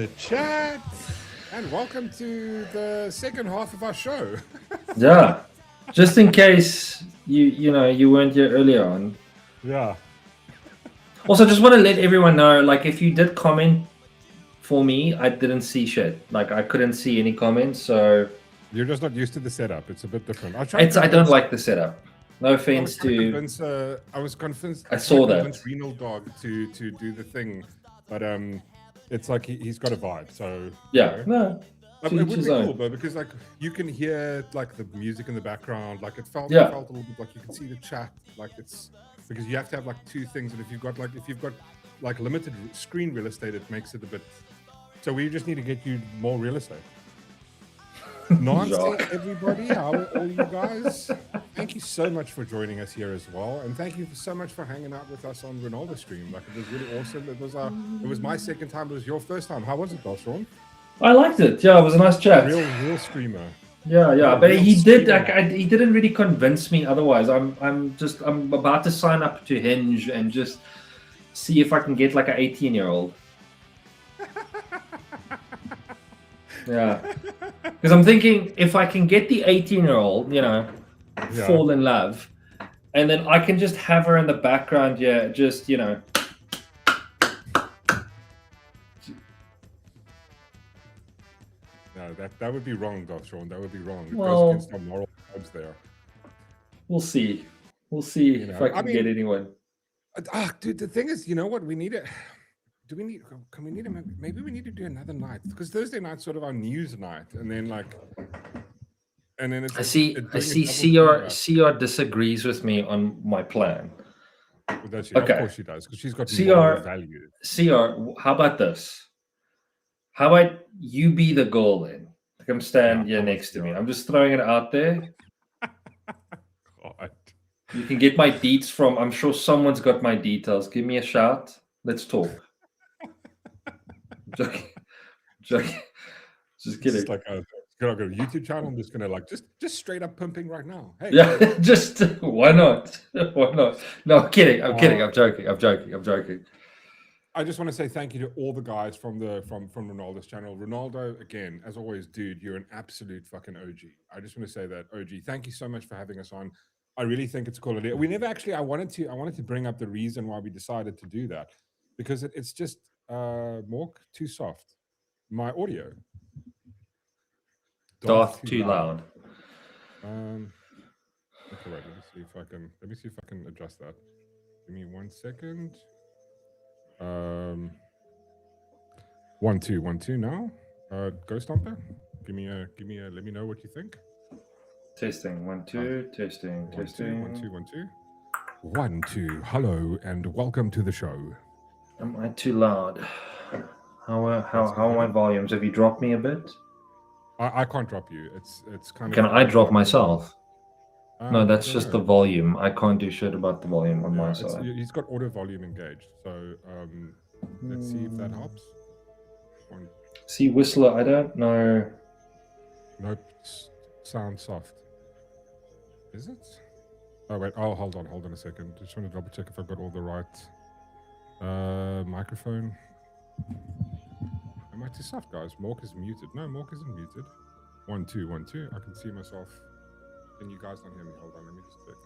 Chit chat, and welcome to the second half of our show. Yeah, just in case you weren't here earlier on. Yeah. Also, just want to let everyone know, like, if you did comment for me, I didn't see shit. Like, I couldn't see any comments, so You're just not used to the setup. It's a bit different. I don't like the setup. No offense to. I was convinced. I saw that. Renal Dog to do the thing, but it's like he's got a vibe. So yeah, no. It would be cool though, because like you can hear like the music in the background. Like it felt a little bit like you can see the chat. Like it's because you have to have like two things, and if you've got limited screen real estate, it makes it a bit. So we just need to get you more real estate. Nonsense, everybody. How are all you guys? Thank you so much for joining us here as well, and thank you so much for hanging out with us on Ronaldo stream. Like it was really awesome. It was my second time. It was your first time. How was it, Sean? I liked it. Yeah, it was a nice chat. Real streamer. Yeah, but he did. He didn't really convince me. Otherwise, I'm about to sign up to Hinge and just see if I can get like an 18-year-old. Yeah, because I'm thinking if I can get the 18-year-old, fall in love, and then I can just have her in the background, just No, that would be wrong, Sean. That would be wrong. It goes against our moral codes there. We'll see. We'll see if I can get anyone. Dude, the thing is, you know what? We need it. Maybe we need to do another night, because Thursday night's sort of our news night, and then it's. I see. CR disagrees with me on my plan. Well, okay. Of course she does, because she's got more value. CR, how about this? How about you be the girl then? Come stand here next to me. I'm just throwing it out there. God. You can get my deets from. I'm sure someone's got my details. Give me a shout. Let's talk. Joking. Just kidding. It's like a YouTube channel. I'm just gonna just straight up pimping right now. Hey, yeah, just why not? Why not? No, I'm kidding. I'm kidding. I'm joking. I just want to say thank you to all the guys from Ronaldo's channel. Ronaldo, again, as always, dude, you're an absolute fucking OG. I just want to say that, OG. Thank you so much for having us on. I really think it's cool. We never actually. I wanted to bring up the reason why we decided to do that, because it's just Mork too soft. My audio. Darth too loud. Okay, wait. Let me see if I can adjust that. Give me 1 second. 1 2 now. Go Stomper. Give me a. Let me know what you think. Testing 1 2. Testing. 1 2 1 2. 1 2. Hello and welcome to the show. Am I too loud? How are my volumes? Have you dropped me a bit? I can't drop you. It's kind of. Can I drop myself? No, that's just the volume. I can't do shit about the volume on my side. He's got auto volume engaged. So let's see if that helps. See, Whistler, I don't know. Nope. Sound soft. Is it? Oh wait. Oh, hold on a second. Just want to double check if I've got all the right microphone. Am I too soft, guys? Mork is muted. No, Mork isn't muted. 1 2 1 2. I can see myself. Can you guys not hear me? Hold on, let me just check.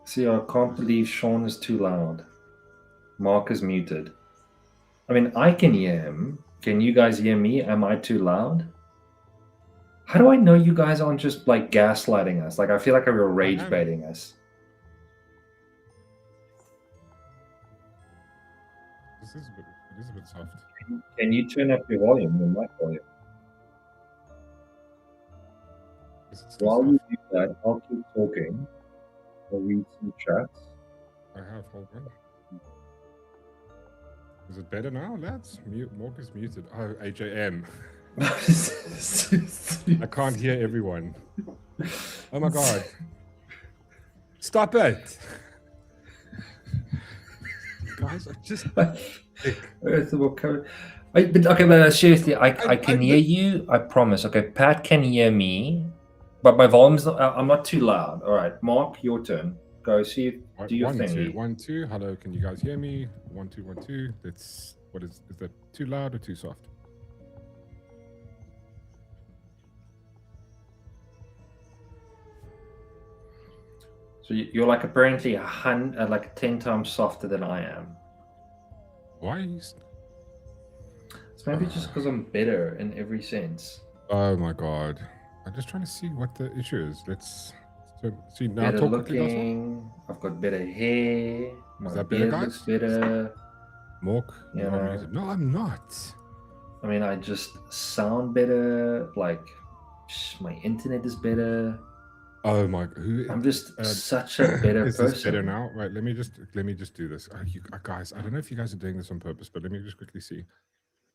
See, I can't believe Sean is too loud. Mark is muted. I mean, I can hear him. Can you guys hear me? Am I too loud? How do I know you guys aren't just like gaslighting us? Like, I feel like you're rage baiting us. It is a bit soft. Can you turn up your volume, your mic volume? While you do that, I'll keep talking. I'll read some chats. I have, hold on. Is it better now, lads? Mork is muted. Oh, HAM. I can't hear everyone. Oh my god. Stop it. Guys, I just... Okay, seriously, I can hear you. I promise. Okay, Pat can hear me, but my volume's not. I'm not too loud. All right, Mark, your turn. Go see. Do your 1 2 thingy. 1 2. Hello, can you guys hear me? 1 2 1 2. That's what is that too loud or too soft? So you're like apparently like 10 times softer than I am. Why? It's maybe just because I'm better in every sense. Oh my god! I'm just trying to see what the issue is. Let's see now. Better Talk quickly, guys. looking. I've got better hair. My that better, beard guys? looks better. Mork, You you are know. muted. No, I'm not. I mean, I just sound better. Like, my internet is better. Oh my! Who? I'm just such a better is person. this better now? Right. Let me just do this. Guys, I don't know if you guys are doing this on purpose, but let me just quickly see.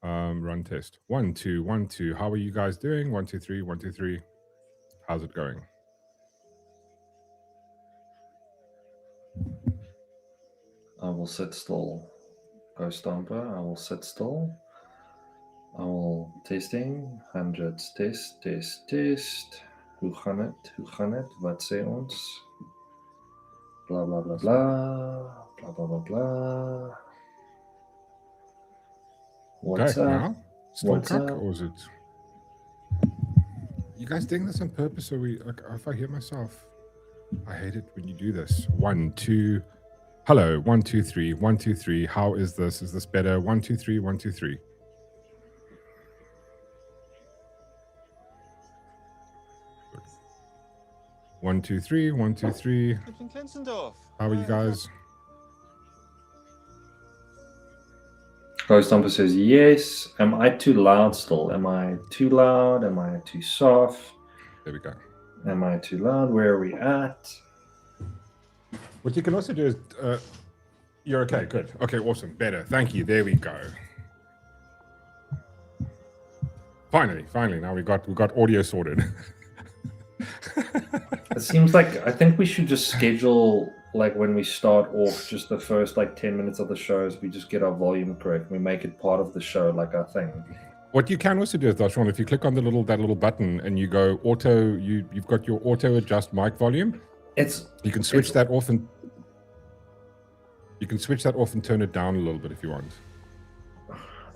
Run test. 1 2 1 2. How are you guys doing? 1 2 3 1 2 3. How's it going? I will sit still. Go Stomper. I will sit still. I will testing. Hundreds. Test. Hoe gaan het? Hoe gaan het? Wat sê ons? Bla bla bla bla. Bla bla bla bla. What's Okay, up? now? Still What's cuck, up? or is it? You guys doing this on purpose, or if I hear myself? I hate it when you do this. 1 2. Hello, 1 2 3 1 2 3. How is this? Is this better? 1 2 3 1 2 3. One, two, three, 1 2 3. How are you guys? Go Stomper says yes. Am I too loud still? Am I too loud? Am I too soft? There we go. Am I too loud? Where are we at? What you can also do is, you're okay, good. Okay, awesome, better. Thank you, there we go. Finally, now we got audio sorted. It seems like I think we should just schedule like when we start off, just the first like 10 minutes of the shows, we just get our volume correct. We make it part of the show, like our thing. What you can also do is, Sean, if you click on that little button and you go auto, you've got your auto adjust mic volume. You can switch that off and turn it down a little bit if you want.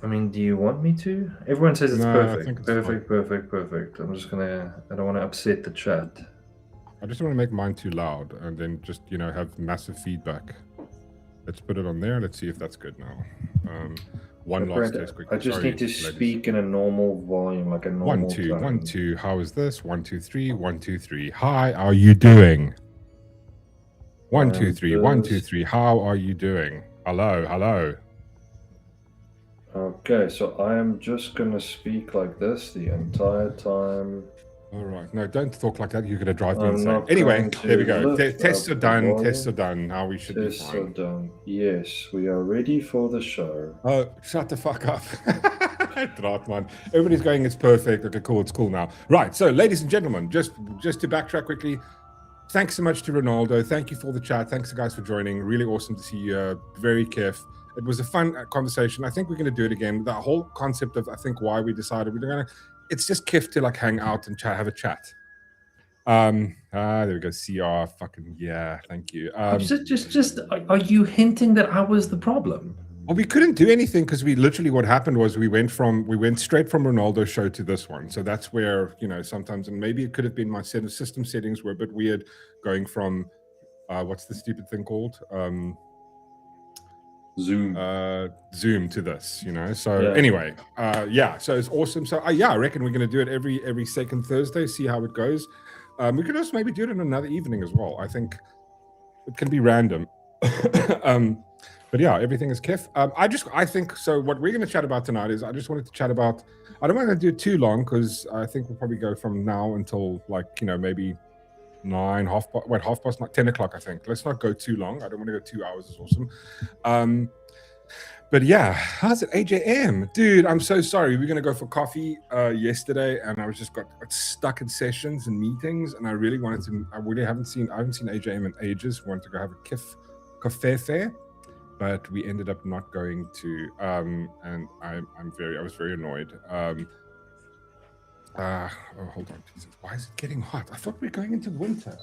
I mean, do you want me to? Everyone says it's No, perfect. I think it's Perfect. I'm just gonna. I don't want to upset the chat. I just want to make mine too loud and then just, have massive feedback. Let's put it on there. Let's see if that's good now. One last test quickly. I just need to speak in a normal volume, like a normal 1 2 tone. 1 2. How is this? 1 2 3 1 2 3. Hi, how are you doing? 1 2 3 1 2 3. How are you doing? Hello. Okay, so I am just gonna speak like this the entire time. All right. No, don't talk like that. You're going to drive me I'm insane. not Anyway, going there we to go. lift Tests up are the done. volume. Tests are done. Now we should be Tests fine. are done. Yes, we are ready for the show. Oh, shut the fuck up. Draat, man. Everybody's going, it's perfect. Okay, cool. It's cool now. Right. So, ladies and gentlemen, just to backtrack quickly, thanks so much to Ronaldo. Thank you for the chat. Thanks, guys, for joining. Really awesome to see you. Very careful. It was a fun conversation. I think we're going to do it again. The whole concept of, I think, why we decided we're going to, it's just kiff to like hang out and have a chat. There we go. CR, fucking yeah, thank you. Just are you hinting that I was the problem? Well, we couldn't do anything because what happened was we went straight from Ronaldo's show to this one. So that's where, sometimes, and maybe it could have been my system settings were a bit weird going from, what's the stupid thing called? Zoom to this, So yeah. Anyway, so it's awesome. So I reckon we're going to do it every second Thursday, see how it goes. We could also maybe do it on another evening as well. I think it can be random. But yeah, everything is kiff. I think so. What we're going to chat about tonight is I just wanted to chat about. I don't want to do it too long because I think we'll probably go from now until maybe 9, half past 9, 10 o'clock. I think. Let's not go too long. I don't want to go 2 hours. It's awesome. But yeah, how's it, AJM? Dude, I'm so sorry. We were going to go for coffee yesterday, and I got stuck in sessions and meetings, and I haven't seen AJM in ages. We wanted to go have a cafe fair, but we ended up not going to, and I was very annoyed. Hold on, Jesus. Why is it getting hot? I thought we were going into winter.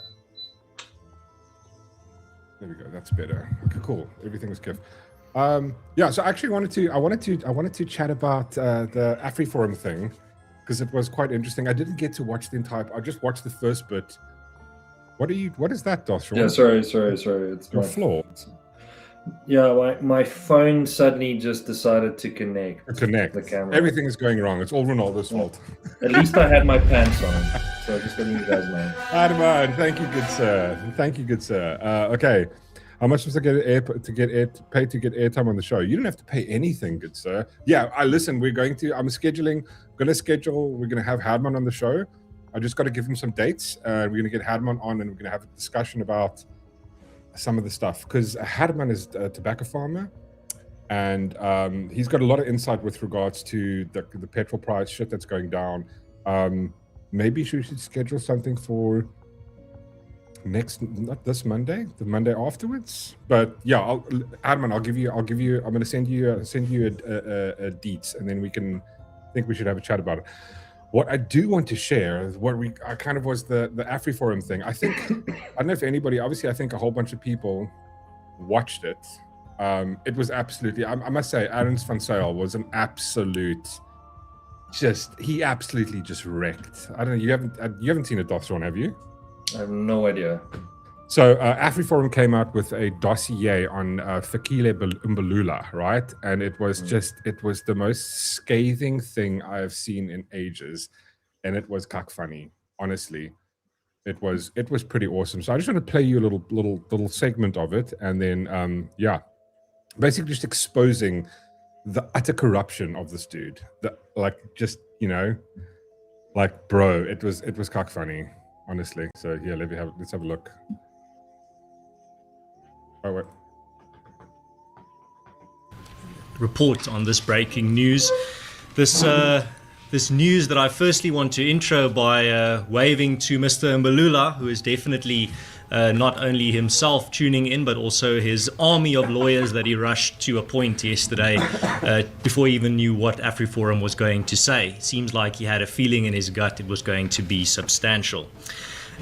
There we go. That's better. Okay, cool. Everything is good. Yeah. So I actually I wanted to chat about the AfriForum thing because it was quite interesting. I didn't get to watch the entire. I just watched the first bit. What is that, Dos? Yeah, sorry. It's Your floor. Yeah, my phone suddenly just decided to connect. The camera. Everything is going wrong. It's all Ronaldo's fault. At least I had my pants on, so just letting you guys know. Adman, thank you, good sir. Thank you, good sir. Okay, how much was I pay to get airtime on the show? You don't have to pay anything, good sir. Yeah, I'm going to have Hadman on the show. I just got to give him some dates. We're going to get Hadman on, and we're going to have a discussion about some of the stuff, because Hadman is a tobacco farmer, and he's got a lot of insight with regards to the petrol price shit that's going down. Maybe we should schedule something for not this Monday, the Monday afterwards. But yeah, Hadman, I'm going to send you a deets, and then we should have a chat about it. What I do want to share is was the AfriForum thing. I don't know if anybody, obviously I think a whole bunch of people watched it. It was absolutely, I must say, Arends van Zyl was an absolute, he absolutely just wrecked. I don't know, you haven't seen it, Dossier, have you? I have no idea. So AfriForum came out with a dossier on Fikile Mbalula, right? And it was the most scathing thing I have seen in ages, and it was cuck funny. Honestly, it was pretty awesome. So I just want to play you a little segment of it, and then basically just exposing the utter corruption of this dude. Bro, it was cuck funny, honestly. So yeah, let's have a look. Oh, wait. Report on this breaking news. This news that I firstly want to intro by waving to Mr. Mbalula, who is definitely not only himself tuning in, but also his army of lawyers that he rushed to appoint yesterday before he even knew what AfriForum was going to say. Seems like he had a feeling in his gut it was going to be substantial.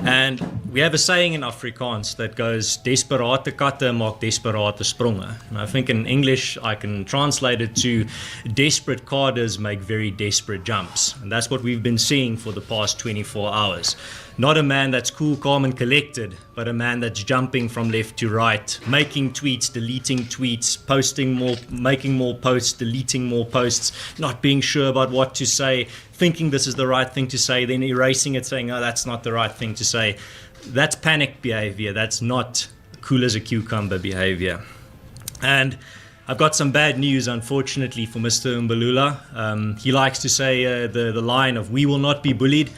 And we have a saying in Afrikaans that goes, desperate katte maak desperate spronge. And I think in English I can translate it to, desperate cadres make very desperate jumps. And that's what we've been seeing for the past 24 hours. Not a man that's cool, calm and collected, but a man that's jumping from left to right, making tweets, deleting tweets, posting more, making more posts, deleting more posts, not being sure about what to say, thinking this is the right thing to say, then erasing it, saying, oh, that's not the right thing to say. That's panic behavior. That's not cool as a cucumber behavior. And I've got some bad news, unfortunately, for Mr. Mbalula. He likes to say the line of, we will not be bullied.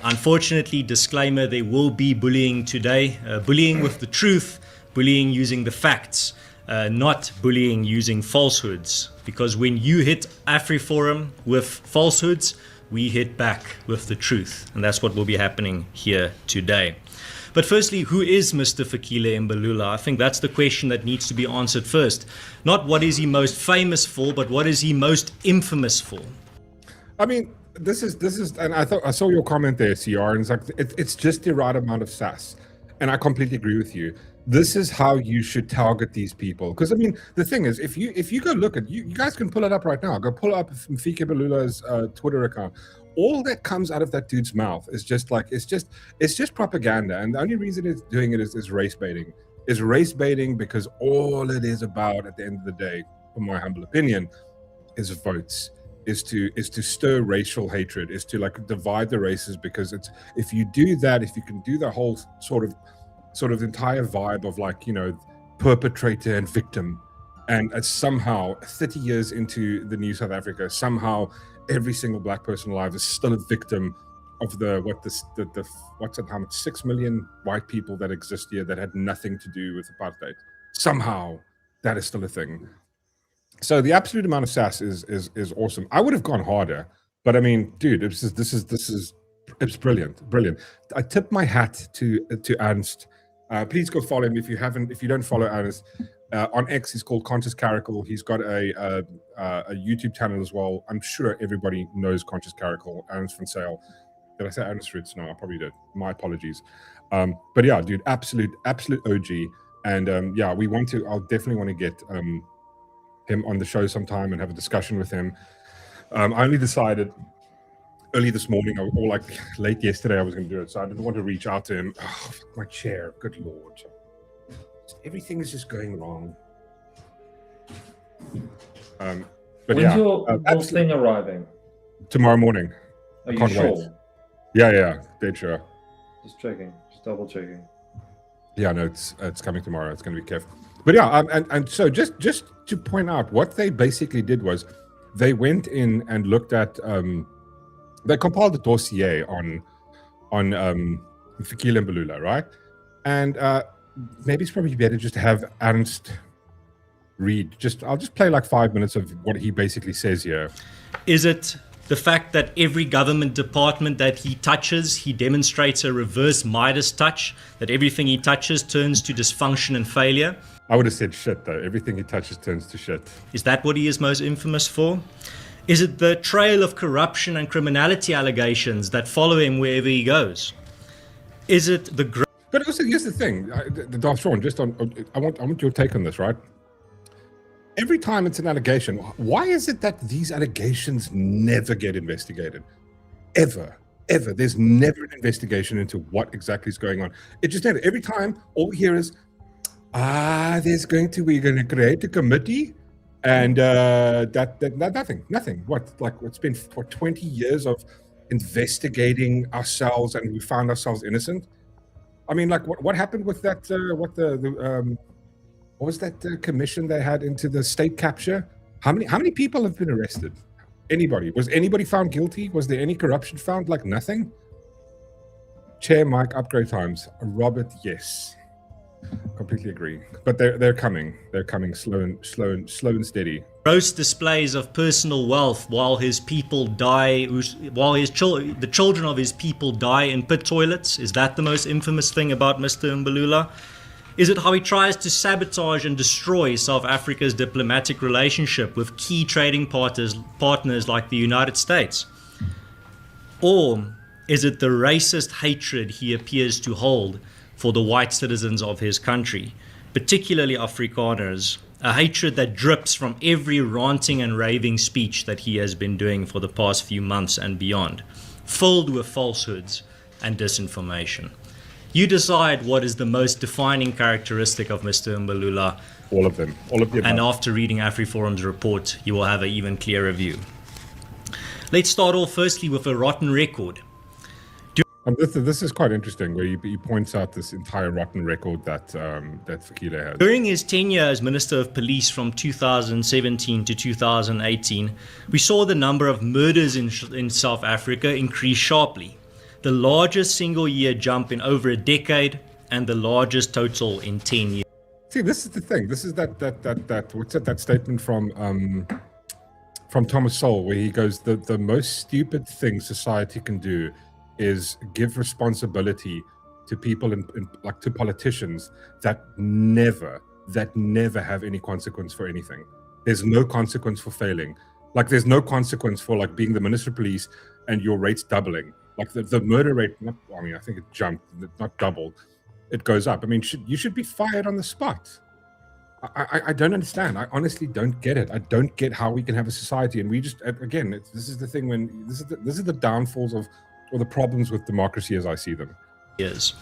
Unfortunately, disclaimer, there will be bullying today. Bullying with the truth, bullying using the facts, not bullying using falsehoods. Because when you hit AfriForum with falsehoods, we hit back with the truth. And that's what will be happening here today. But firstly, who is Mr. Fikile Mbalula? I think that's the question that needs to be answered first. Not what is he most famous for, but what is he most infamous for? I mean, this is, and I saw your comment there, CR, and it's like, it's just the right amount of sass. And I completely agree with you. This is how you should target these people. Because I mean, the thing is, if you go look at, you guys can pull it up right now. Go pull up Fikile Mbalula's Twitter account. All that comes out of that dude's mouth is just like, it's just propaganda. And the only reason it's doing it is race baiting. Is race baiting because all it is about at the end of the day, in my humble opinion, is votes. Is to stir racial hatred, is to like divide the races, because it's, if you do that, if you can do the whole sort of entire vibe of like, you know, perpetrator and victim, and somehow 30 years into the new South Africa, somehow every single black person alive is still a victim of what's it, how much 6 million white people that exist here that had nothing to do with apartheid. Somehow that is still a thing. So the absolute amount of sass is awesome. I would have gone harder, but I mean, dude, it's brilliant. I tip my hat to Ernst. Please go follow him if you don't follow Ernst. On X, he's called Conscious Caracal. He's got a YouTube channel as well. I'm sure everybody knows Conscious Caracal, Ernst van Zyl. Did I say Ernst Roots? No, I probably did. My apologies. But yeah, dude, absolute OG. And yeah, I'll definitely want to get him on the show sometime and have a discussion with him. I only decided early this morning, or like late yesterday, I was going to do it. So I didn't want to reach out to him. Oh, my chair, good Lord. Everything is just going wrong. But When's yeah, your thing arriving? tomorrow morning. Are you Can't sure? wait. Yeah, dead sure. Just checking, just double checking. Yeah, no, it's coming tomorrow. It's going to be careful. But yeah, and so just to point out, what they basically did was they went in and looked at they compiled a dossier on Fikile Mbalula, right? And maybe it's probably better just to have Ernst read. I'll just play like 5 minutes of what he basically says here. Is it the fact that every government department that he touches, he demonstrates a reverse Midas touch, that everything he touches turns to dysfunction and failure? I would have said shit, though. Everything he touches turns to shit. Is that what he is most infamous for? Is it the trail of corruption and criminality allegations that follow him wherever he goes? Is it the... But also, here's the thing, Darth Sean, just on, I want your take on this, right? Every time it's an allegation, why is it that these allegations never get investigated? Ever. There's never an investigation into what exactly is going on. It just never. Every time, all we hear is, we're going to create a committee, and nothing. It's been for 20 years of investigating ourselves, and we found ourselves innocent. I mean, like, what happened with that? What was that commission they had into the state capture? How many people have been arrested? Anybody? Was anybody found guilty? Was there any corruption found? Like nothing? Chair Mike, upgrade times. Robert, yes. Completely agree. But they're coming. They're coming slow and steady. Gross displays of personal wealth while his people die, the children of his people die in pit toilets. Is that the most infamous thing about Mr. Mbalula? Is it how he tries to sabotage and destroy South Africa's diplomatic relationship with key trading partners like the United States? Or is it the racist hatred he appears to hold for the white citizens of his country, particularly Afrikaners, a hatred that drips from every ranting and raving speech that he has been doing for the past few months and beyond, filled with falsehoods and disinformation? You decide what is the most defining characteristic of Mr. Mbalula. All of them. And after reading AfriForum's report, you will have an even clearer view. Let's start off firstly with a rotten record. This is quite interesting, where he points out this entire rotten record that Fikile has. During his tenure as Minister of Police from 2017 to 2018, we saw the number of murders in South Africa increase sharply. The largest single-year jump in over a decade, and the largest total in 10 years. See, this is the thing. This is that statement from Thomas Sowell, where he goes, the most stupid thing society can do is give responsibility to people like to politicians that never have any consequence for anything. There's no consequence for failing. Like, there's no consequence for like being the Minister of Police and your rates doubling. Like the murder rate, I think it jumped, not doubled. It goes up. I mean, you should be fired on the spot. I don't understand. I honestly don't get it. I don't get how we can have a society, and we just, again, this is the thing, when this is the downfalls of, or the problems with democracy as I see them. Yes.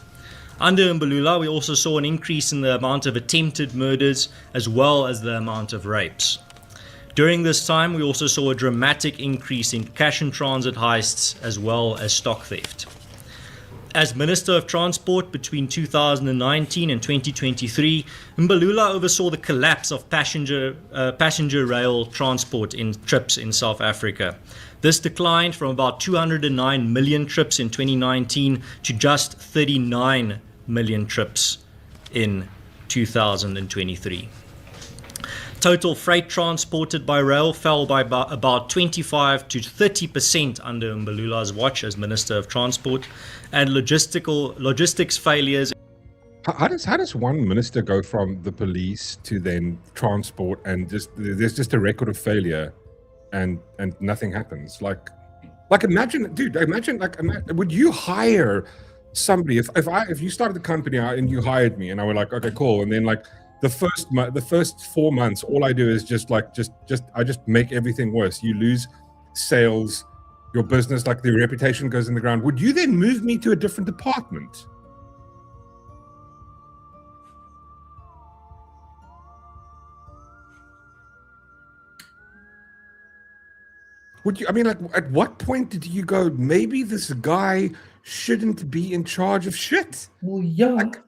Under Mbalula, we also saw an increase in the amount of attempted murders as well as the amount of rapes. During this time, we also saw a dramatic increase in cash and transit heists as well as stock theft. As Minister of Transport between 2019 and 2023, Mbalula oversaw the collapse of passenger rail transport in trips in South Africa. This declined from about 209 million trips in 2019 to just 39 million trips in 2023. Total freight transported by rail fell by about 25 to 30% under Mbalula's watch as Minister of Transport, and logistics failures. How does one minister go from the police to then transport, and there's just a record of failure, and nothing happens? Like imagine, dude, would you hire somebody, if you started the company and you hired me and I were like, okay, cool, and then like the first 4 months, all I do is just make everything worse. You lose sales, your business, like the reputation goes in the ground. Would you then move me to a different department? Would you? I mean, like, at what point did you go, maybe this guy shouldn't be in charge of shit? Well, yeah. Like,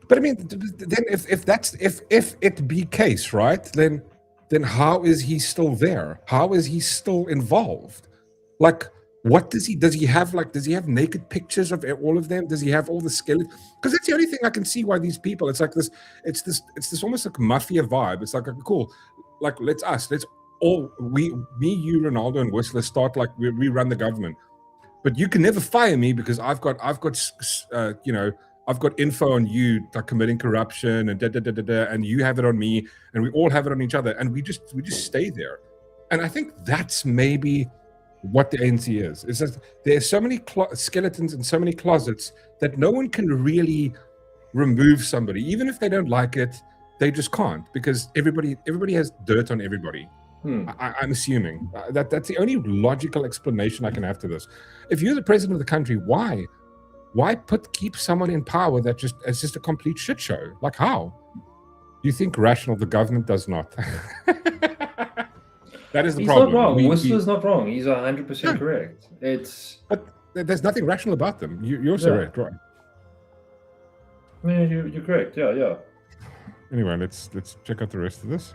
but I mean, then if it be case, right? Then how is he still there? How is he still involved? Like, what does he have? Like, does he have naked pictures of all of them? Does he have all the skeletons? Because that's the only thing I can see why these people. It's like this. It's this almost like mafia vibe. It's like, cool, like let's all me, you, Ronaldo, and Whistler start like we run the government, but you can never fire me because I've got I've got info on you like committing corruption and and you have it on me, and we all have it on each other, and we just stay there. And I think that's maybe what the ANC is. It's just there's so many skeletons in so many closets that no one can really remove somebody, even if they don't like it. They just can't, because everybody has dirt on everybody. I'm assuming that's the only logical explanation I can have to this. If you're the president of the country, why keep someone in power that is just a complete shit show? Like, how? You think rational? The government does not. That is the problem. He's not wrong. Whistler's not wrong. He's 100% correct. But there's nothing rational about them. You're also right. Yeah, you're correct. Yeah. Anyway, let's check out the rest of this.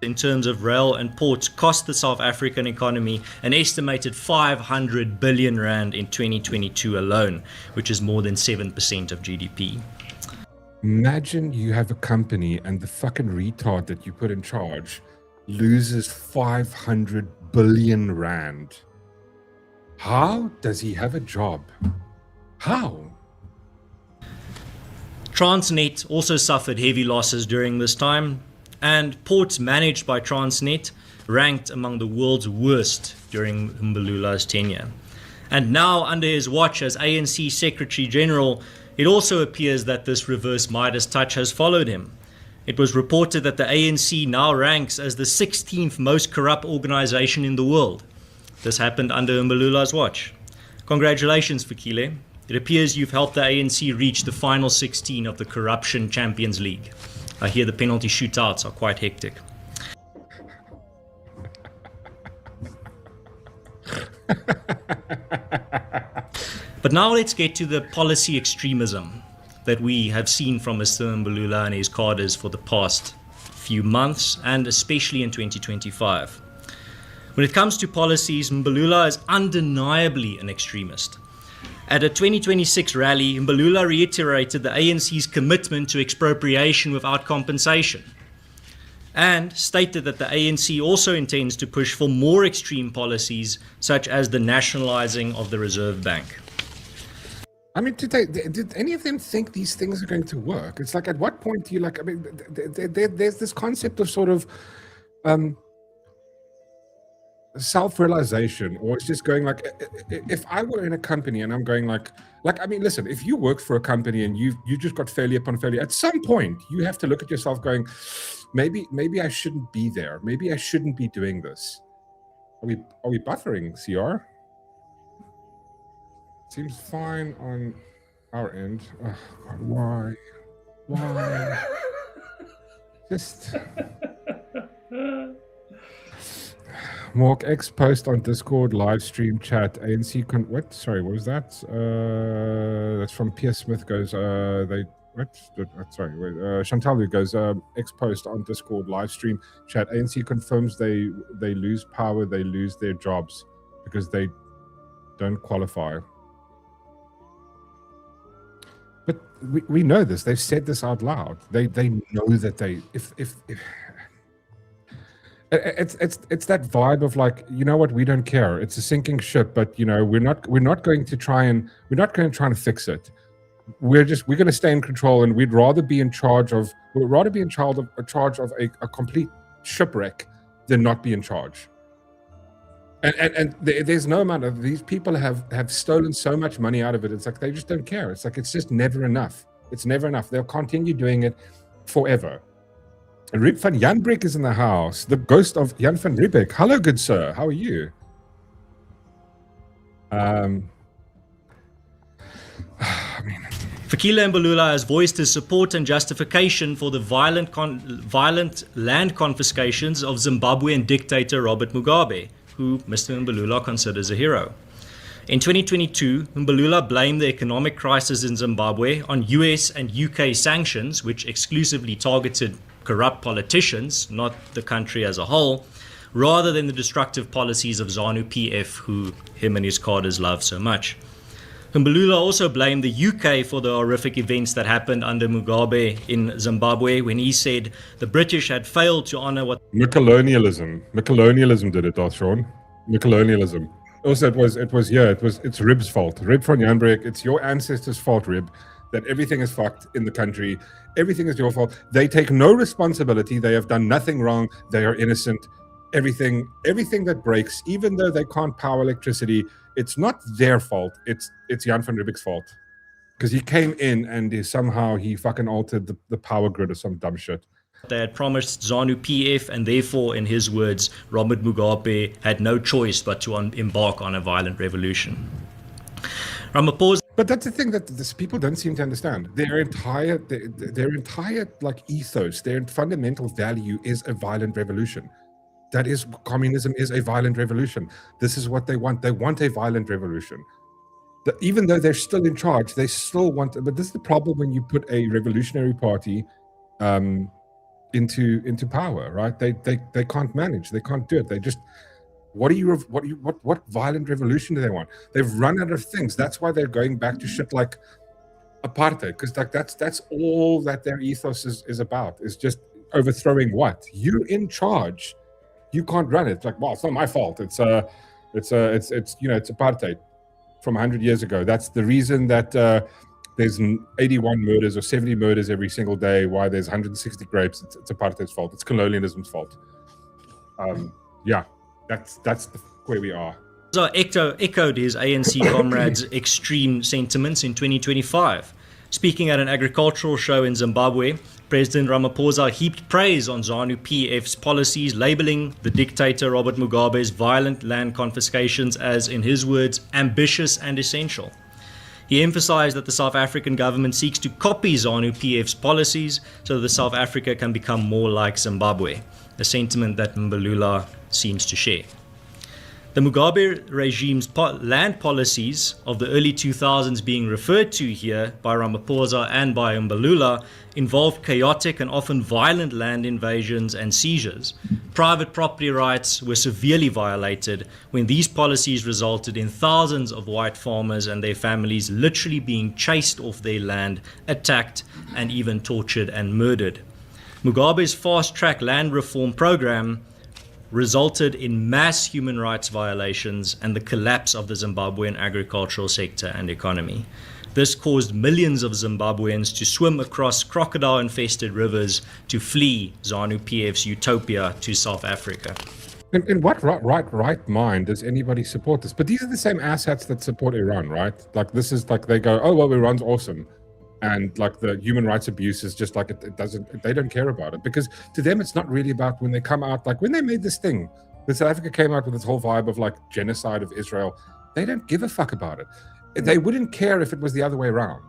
In terms of rail and ports, cost the South African economy an estimated 500 billion rand in 2022 alone, which is more than 7% of GDP. Imagine you have a company and the fucking retard that you put in charge loses 500 billion rand. How does he have a job? How? Transnet also suffered heavy losses during this time, and ports managed by Transnet ranked among the world's worst during Mbalula's tenure. And now, under his watch as ANC Secretary General, it also appears that this reverse Midas touch has followed him. It was reported that the ANC now ranks as the 16th most corrupt organization in the world. This happened under Mbalula's watch. Congratulations, Fikile. It appears you've helped the ANC reach the final 16 of the Corruption Champions League. I hear the penalty shootouts are quite hectic. But now let's get to the policy extremism that we have seen from Mr. Mbalula and his cadres for the past few months, and especially in 2025. When it comes to policies, Mbalula is undeniably an extremist. At a 2026 rally, Mbalula reiterated the ANC's commitment to expropriation without compensation, and stated that the ANC also intends to push for more extreme policies, such as the nationalizing of the Reserve Bank. I mean, did any of them think these things are going to work? It's like, at what point do you like, I mean, there's this concept of sort of self-realization, or it's just going like, if I were in a company and I'm going like, I mean, listen, if you work for a company and you just got failure upon failure, at some point you have to look at yourself going, maybe I shouldn't be there. Maybe I shouldn't be doing this. Are we buffering, CR? Seems fine on our end. Oh, God, why? Just Mork X post on Discord live stream chat ANC what? Sorry, what was that? That's from Pierce Smith. Goes Chantal who goes X post on Discord live stream chat. ANC confirms they lose power, they lose their jobs because they don't qualify. But we know this. They've said this out loud. They know that if it's that vibe of like, you know what, we don't care. It's a sinking ship, but you know, we're not going to try and fix it. We're going to stay in control, and we'd rather be in charge of a complete shipwreck than not be in charge. There's no amount of these people have stolen so much money out of it. It's like they just don't care. It's like it's just never enough. It's never enough. They'll continue doing it forever. And Rip van Janbreek is in the house. The ghost of Jan van Riebeck. Hello, good sir. How are you? I mean, Fikile Mbalula has voiced his support and justification for the violent land confiscations of Zimbabwean dictator Robert Mugabe, who Mr. Mbalula considers a hero. In 2022, Mbalula blamed the economic crisis in Zimbabwe on US and UK sanctions, which exclusively targeted corrupt politicians, not the country as a whole, rather than the destructive policies of ZANU-PF, who him and his cadres love so much. Mbalula also blamed the UK for the horrific events that happened under Mugabe in Zimbabwe when he said the British had failed to honor what... McColonialism did it, Sean. McColonialism. Also, it's Rib's fault. Rib van Janbreek, it's your ancestors' fault, Rib, that everything is fucked in the country. Everything is your fault. They take no responsibility. They have done nothing wrong. They are innocent. Everything that breaks, even though they can't power electricity, it's not their fault. It's Jan van Riebeck's fault. Because he came in and he fucking altered the power grid or some dumb shit. They had promised ZANU-PF, and therefore, in his words, Robert Mugabe had no choice but to embark on a violent revolution. Ramaphosa... But that's the thing that these people don't seem to understand. Their entire like ethos, their fundamental value is a violent revolution. That is, communism is a violent revolution. This is what they want. They want a violent revolution. Even though they're still in charge, they still want. But this is the problem when you put a revolutionary party into power, right? They can't manage. They can't do it. They just. What violent revolution do they want? They've run out of things. That's why they're going back to shit like apartheid, because like that's all that their ethos is about. Is just overthrowing what? You're in charge. You can't run it. It's like, well, it's not my fault. It's apartheid from 100 years ago. That's the reason that there's 81 murders or 70 murders every single day. Why there's 160 rapes? It's apartheid's fault. It's colonialism's fault. Yeah, that's where we are. Echoed his ANC comrades' extreme sentiments in 2025. Speaking at an agricultural show in Zimbabwe, President Ramaphosa heaped praise on ZANU-PF's policies, labeling the dictator Robert Mugabe's violent land confiscations as, in his words, ambitious and essential. He emphasized that the South African government seeks to copy ZANU-PF's policies so that South Africa can become more like Zimbabwe, a sentiment that Mbalula seems to share. The Mugabe regime's land policies of the early 2000s being referred to here by Ramaphosa and by Mbalula involved chaotic and often violent land invasions and seizures. Private property rights were severely violated when these policies resulted in thousands of white farmers and their families literally being chased off their land, attacked, and even tortured and murdered. Mugabe's fast-track land reform program resulted in mass human rights violations and the collapse of the Zimbabwean agricultural sector and economy. This caused millions of Zimbabweans to swim across crocodile-infested rivers to flee ZANU-PF's utopia to South Africa. In what right mind does anybody support this? But these are the same asshats that support Iran, right? Like this is like they go, oh well, Iran's awesome. And like the human rights abuse is just like it doesn't, they don't care about it, because to them it's not really about when they come out, like when they made this thing, when South Africa came out with this whole vibe of like genocide of Israel, they don't give a fuck about it. They wouldn't care if it was the other way around.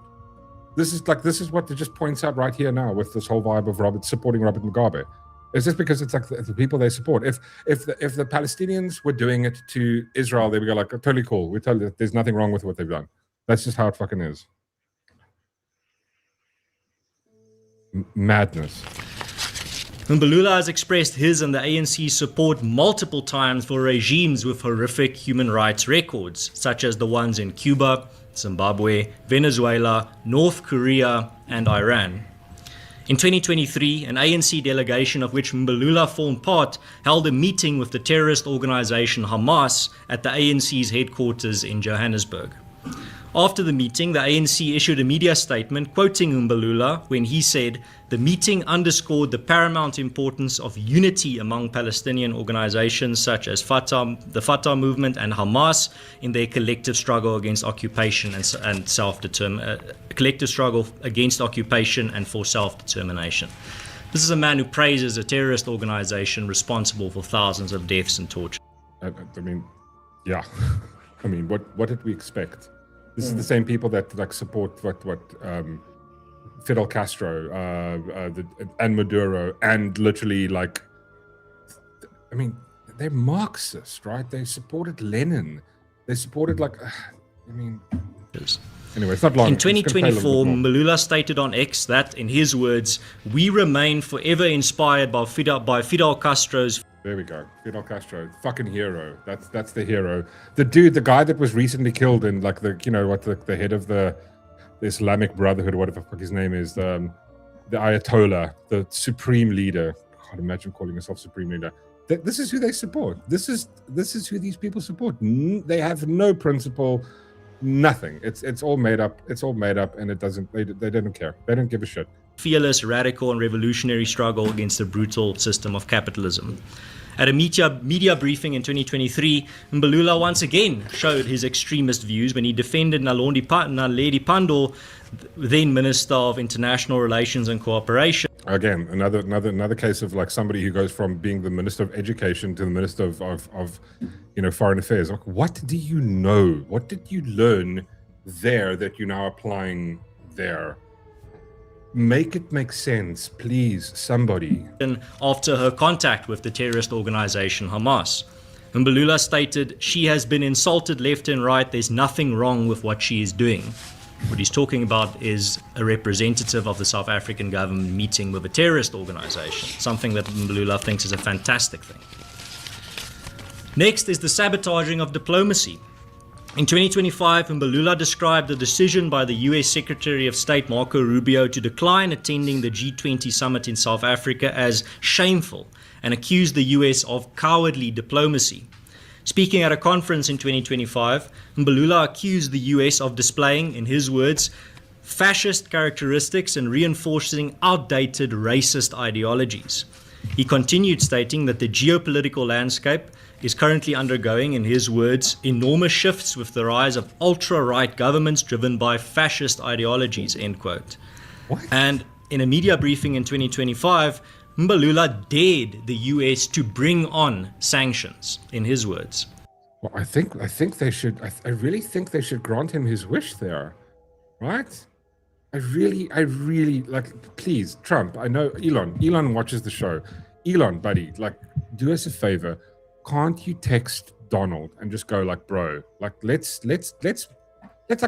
This is what it just points out right here now with this whole vibe of supporting Robert Mugabe. It's just because it's like the people they support. If the Palestinians were doing it to Israel, they would go like, oh, totally cool. We tell you there's nothing wrong with what they've done. That's just how it fucking is. Madness. Mbalula has expressed his and the ANC's support multiple times for regimes with horrific human rights records, such as the ones in Cuba, Zimbabwe, Venezuela, North Korea, and Iran. In 2023, an ANC delegation of which Mbalula formed part held a meeting with the terrorist organization Hamas at the ANC's headquarters in Johannesburg. After the meeting, the ANC issued a media statement quoting Mbalula when he said, "The meeting underscored the paramount importance of unity among Palestinian organizations such as the Fatah movement and Hamas in their collective struggle against occupation and collective struggle against occupation and for self-determination." This is a man who praises a terrorist organization responsible for thousands of deaths and torture. I mean, yeah. I mean, what did we expect? This is the same people that like support what Fidel Castro and Maduro, and literally like, I mean, they're Marxist, right? They supported Lenin. They supported like, I mean, anyway, it's not long. In 2024, Mbalula stated on X that, in his words, "We remain forever inspired by Fidel Castro's." There we go. Fidel Castro, fucking hero. That's the hero. The dude, the guy that was recently killed in like the, you know what, the head of the Islamic Brotherhood, whatever the fuck his name is, the Ayatollah, the supreme leader. God, imagine calling yourself supreme leader. This is who they support. This is who these people support. They have no principle, nothing. It's all made up. It's all made up, and it doesn't. They don't care. They don't give a shit. Fearless, radical, and revolutionary struggle against the brutal system of capitalism. At a media briefing in 2023, Mbalula once again showed his extremist views when he defended Naledi Pandor, then Minister of International Relations and Cooperation. Again, another case of like somebody who goes from being the Minister of Education to the Minister of Foreign Affairs. Like, what do you know? What did you learn there that you're now applying there? Make it make sense, please, somebody. After her contact with the terrorist organization Hamas, Mbalula stated, "She has been insulted left and right. There's nothing wrong with what she is doing." What he's talking about is a representative of the South African government meeting with a terrorist organization, something that Mbalula thinks is a fantastic thing. Next is the sabotaging of diplomacy. In 2025, Mbalula described the decision by the US Secretary of State Marco Rubio to decline attending the G20 summit in South Africa as shameful and accused the US of cowardly diplomacy. Speaking at a conference in 2025, Mbalula accused the US of displaying, in his words, fascist characteristics and reinforcing outdated racist ideologies. He continued stating that the geopolitical landscape is currently undergoing, in his words, enormous shifts with the rise of ultra-right governments driven by fascist ideologies, end quote. What? And in a media briefing in 2025, Mbalula dared the US to bring on sanctions, in his words. Well, I think they should. I really think they should grant him his wish there, right? I really like. Please, Trump. I know Elon watches the show. Elon, buddy, like, do us a favor. Can't you text Donald and just go like, bro, like, let's like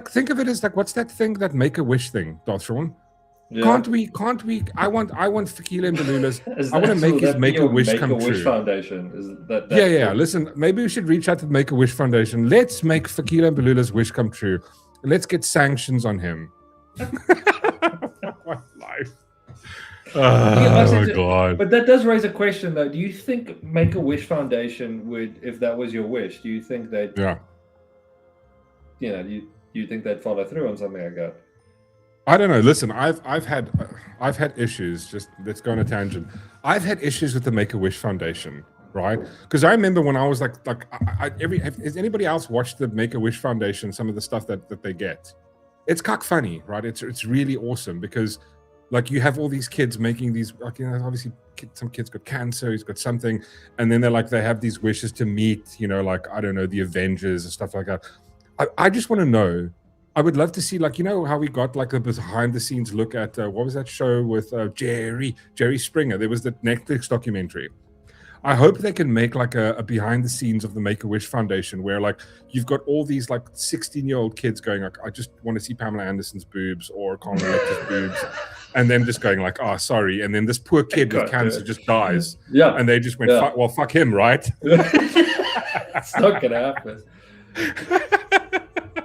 think of it as like, what's that thing, that Make-A-Wish thing, Sean? Yeah. Can't we? I want Fikile Mbalula's. I want to make his Make-A-Wish come true. Foundation is that yeah. Listen, maybe we should reach out to the Make-A-Wish Foundation. Let's make Fikile Mbalula's wish come true. Let's get sanctions on him. What life? Oh my God. But that does raise a question, though. Do you think Make-A-Wish Foundation would, if that was your wish, do you think that? Yeah. Do you think they'd follow through on something like that? I don't know. Listen, I've had issues. Just let's go on a tangent. I've had issues with the Make-A-Wish Foundation, right? Because I remember when I was like has anybody else watched the Make-A-Wish Foundation? Some of the stuff that they get, it's cock funny, right? It's really awesome because, like, you have all these kids making these, like, obviously some kid's got cancer, he's got something, and then they have these wishes to meet, like, I don't know, the Avengers and stuff like that. I just want to know. I would love to see, like, how we got like a behind the scenes look at what was that show with Jerry Springer? There was the Netflix documentary. I hope they can make like a behind the scenes of the Make-A-Wish Foundation where, like, you've got all these like 16-year-old kids going like, I just want to see Pamela Anderson's boobs or Carmen Electra's boobs, and then just going like, oh, sorry, and then this poor kid with cancer just dies. Yeah, and they just went, well, fuck him, right? It's not gonna happen.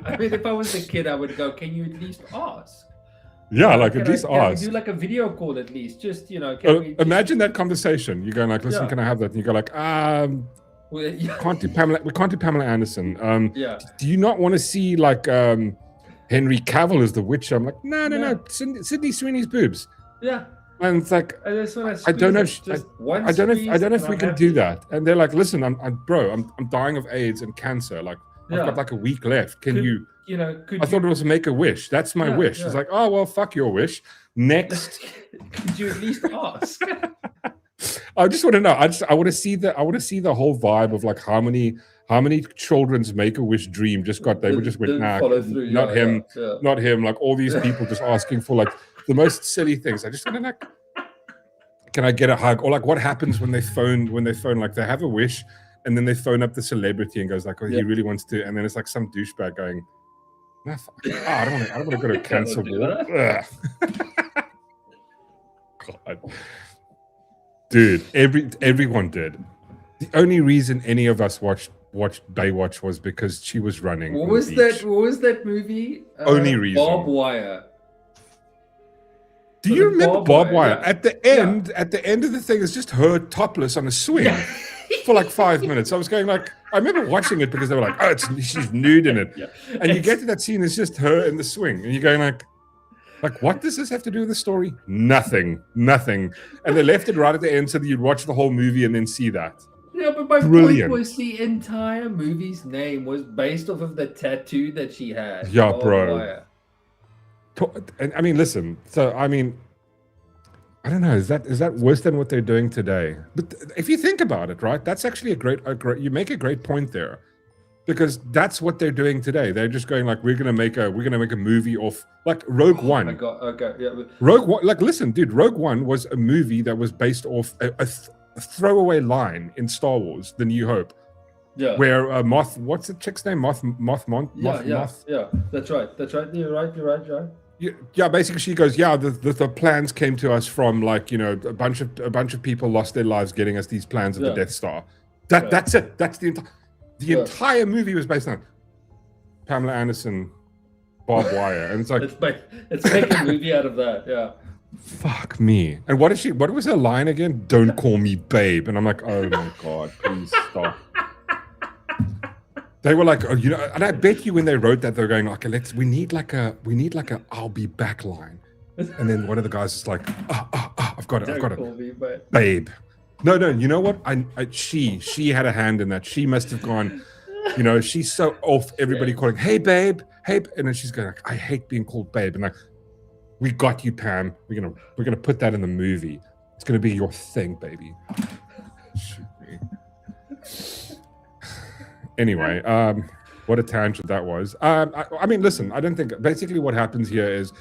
I mean, if I was a kid, I would go, can you at least ask? Yeah, like, at least ask. Do like a video call at least, just, imagine that conversation. You're going like, listen, can I have that? And you go like, we can't do Pamela Anderson. Do you not want to see like Henry Cavill is the Witcher. I'm like, no, Yeah. Sydney Sweeney's boobs. Yeah. And it's like, I just want to I don't know if one I don't know if squeeze we and can I'm do happy. that. And they're like, listen, I'm dying of AIDS and cancer. Like, I've Yeah. got like a week left. Can you? You know, could I thought it was make a wish. That's my Yeah, wish. yeah. It's like, oh well, fuck your wish. Next. could you at least ask? I just want to know. I want to see the whole vibe of like how many children's make a wish dream just got. They just went, Didn't nah, follow through. not Yeah, him, yeah, yeah. not him. Like all these people just asking for like the most silly things. I just want to like, can I get a hug? Or like what happens when they phone like they have a wish and then they phone up the celebrity and goes like, oh, he really wants to, and then it's like some douchebag going, nah, fuck. Oh, I don't want to go to a cancer ward. God. Dude, everyone did. The only reason any of us watched Baywatch was because she was running. What on was the that? beach. What was that movie? Only reason. Barbed Wire. Do Was you it remember Barbed Barbed Wire? Wire? Yeah. At the end of the thing, it's just her topless on a swing for like 5 minutes. I was going like, I remember watching it because they were like, oh, she's nude in it. Yeah. And you get to that scene, it's just her in the swing. And you're going like, what does this have to do with the story? Nothing. And they left it right at the end so that you'd watch the whole movie and then see that. Yeah, but my Brilliant. point was the entire movie's name was based off of the tattoo that she had. Yeah, Barbed bro. Wire. And I mean, listen. So I mean, I don't know. Is that worse than what they're doing today? But if you think about it, right? That's actually a great. You make a great point there, because that's what they're doing today. They're just going like, we're gonna make a movie off like Rogue One. I got okay. Yeah. Rogue One. Like, listen, dude. Rogue One was a movie that was based off a throwaway line in Star Wars: The New Hope. Yeah. Where Moth, what's the chick's name? Moth. Yeah. That's right. You're right. Yeah, basically she goes, yeah, the plans came to us from like, you know, a bunch of people lost their lives getting us these plans of the Death Star. That's it. That's the entire movie was based on Pamela Anderson, Barbed Wire, and it's like let's make a movie out of that. Yeah. Fuck me. And what was her line again? Don't call me babe. And I'm like, oh my god, please stop. They were like, oh, you know, and I bet you when they wrote that, they're going, okay, we need like a I'll be back line. And then one of the guys is like, I've got it. Babe. No, you know what? She had a hand in that. She must have gone, you know, she's so off everybody calling, hey babe, and then she's going like, I hate being called babe. And like, we got you, Pam. We're gonna put that in the movie. It's gonna be your thing, baby. Shoot me. Anyway, what a tangent that was. I mean, listen, I don't think basically what happens here is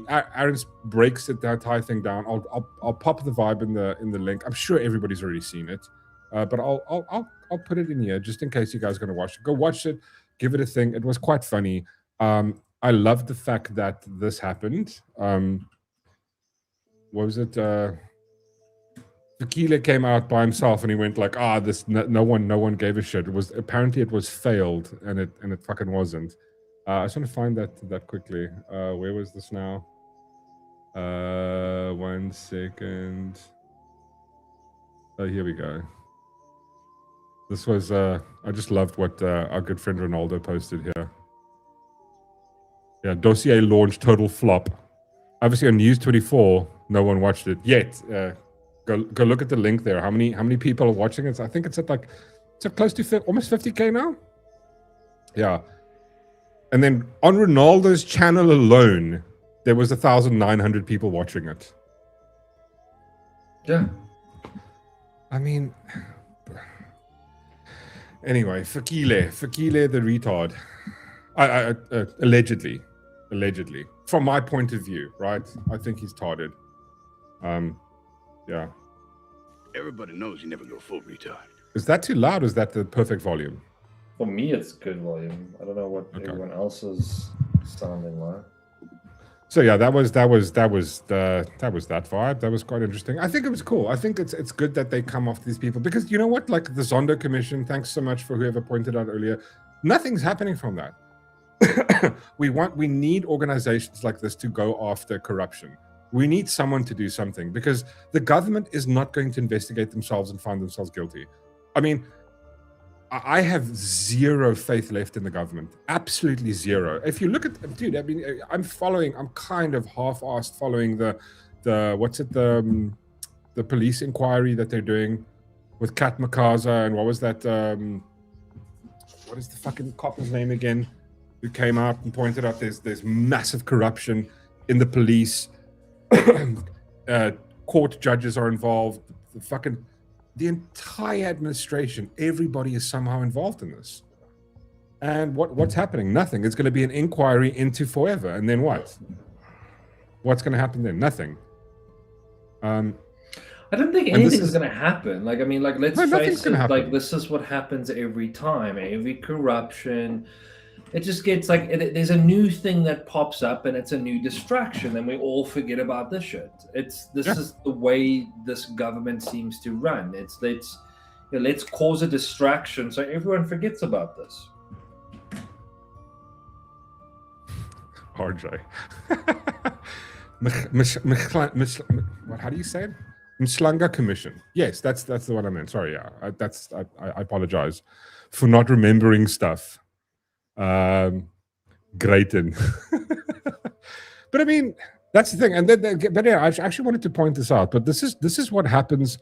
Aaron breaks the entire thing down. I'll pop the vibe in the link. I'm sure everybody's already seen it, but I'll put it in here just in case you guys are gonna watch it. Go watch it, give it a thing. It was quite funny. I love the fact that this happened. What was it? Fikile came out by himself and he went like, this no one gave a shit. It was failed and it fucking wasn't. I just want to find that quickly. Where was this now? 1 second. Oh, here we go. This was I just loved what our good friend Ronaldo posted here. Yeah, Dossier launched total flop. Obviously on News 24, no one watched it yet. Go look at the link there. How many people are watching it? I think it's at close to almost 50K now. Yeah. And then on Ronaldo's channel alone, there was 1,900 people watching it. Yeah. I mean, anyway, Fikile the retard. Allegedly, from my point of view, right? I think he's tarded. Yeah. Everybody knows you never go full retard. Is that too loud? Or is that the perfect volume? For me, it's good volume. I don't know what everyone else is sounding like. So yeah, that was that vibe. That was quite interesting. I think it was cool. I think it's good that they come off these people because you know what? Like the Zondo Commission. Thanks so much for whoever pointed out earlier. Nothing's happening from that. We need organizations like this to go after corruption. We need someone to do something because the government is not going to investigate themselves and find themselves guilty. I mean, I have zero faith left in the government. Absolutely zero. If you look at, dude, I mean, I'm kind of half-assed following the police inquiry that they're doing with Kat Makaza and what was that? What is the fucking cop's name again? Who came out and pointed out there's massive corruption in the police. Court judges are involved. The entire administration, everybody is somehow involved in this. And what's happening? Nothing. It's going to be an inquiry into forever. And then what? What's going to happen then? Nothing. I don't think anything is going to happen. Like, I mean, like, let's face it, like, this is what happens every time. Every corruption, it just gets like, there's a new thing that pops up and it's a new distraction and we all forget about this shit. This is the way this government seems to run. It's let's cause a distraction so everyone forgets about this. RJ. How do you say it? Mslanga Commission. Yes, that's the one I meant. Sorry, yeah. I apologize for not remembering stuff. Grayton. But I mean, that's the thing. And but yeah, I actually wanted to point this out. But this is what happens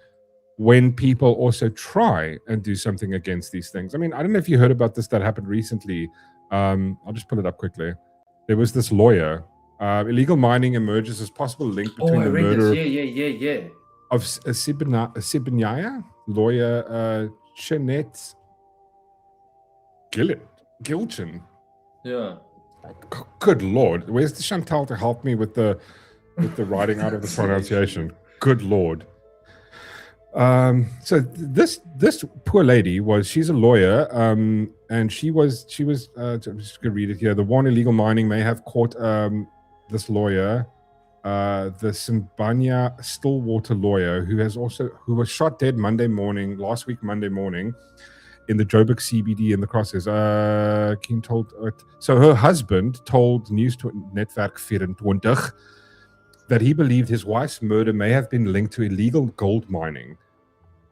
when people also try and do something against these things. I mean, I don't know if you heard about this that happened recently. I'll just pull it up quickly. There was this lawyer. Illegal mining emerges as possible link between the murder of Sibanyaya lawyer Jeanette Gilchin. Yeah. Good Lord. Where's the Chantal to help me with the writing out of the pronunciation? Good Lord. So this poor lady she's a lawyer, and she was I'm just gonna read it here. The one illegal mining may have caught this lawyer, the Simbanya Stillwater lawyer, who was shot dead last week Monday morning, in the Joburg CBD in the Crosses. So her husband told News Netwerk 24 that he believed his wife's murder may have been linked to illegal gold mining.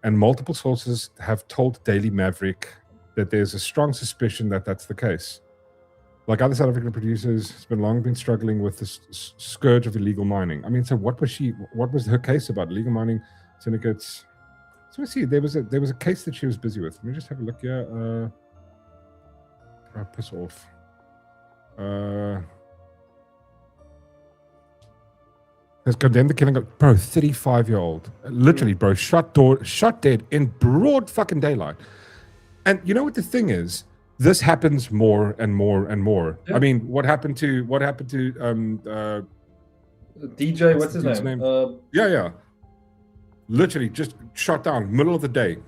And multiple sources have told Daily Maverick that there's a strong suspicion that that's the case. Like other South African producers, has long been struggling with this scourge of illegal mining. I mean, so what was her case about? Illegal mining syndicates. So let's see, there was a case that she was busy with. Let me just have a look here. Piss off. Has condemned the killing of, bro, 35-year-old. Literally, bro, shot dead in broad fucking daylight. And you know what the thing is? This happens more and more and more. Yeah. I mean, what happened to DJ, what's his name? Yeah. Literally just shot down middle of the day.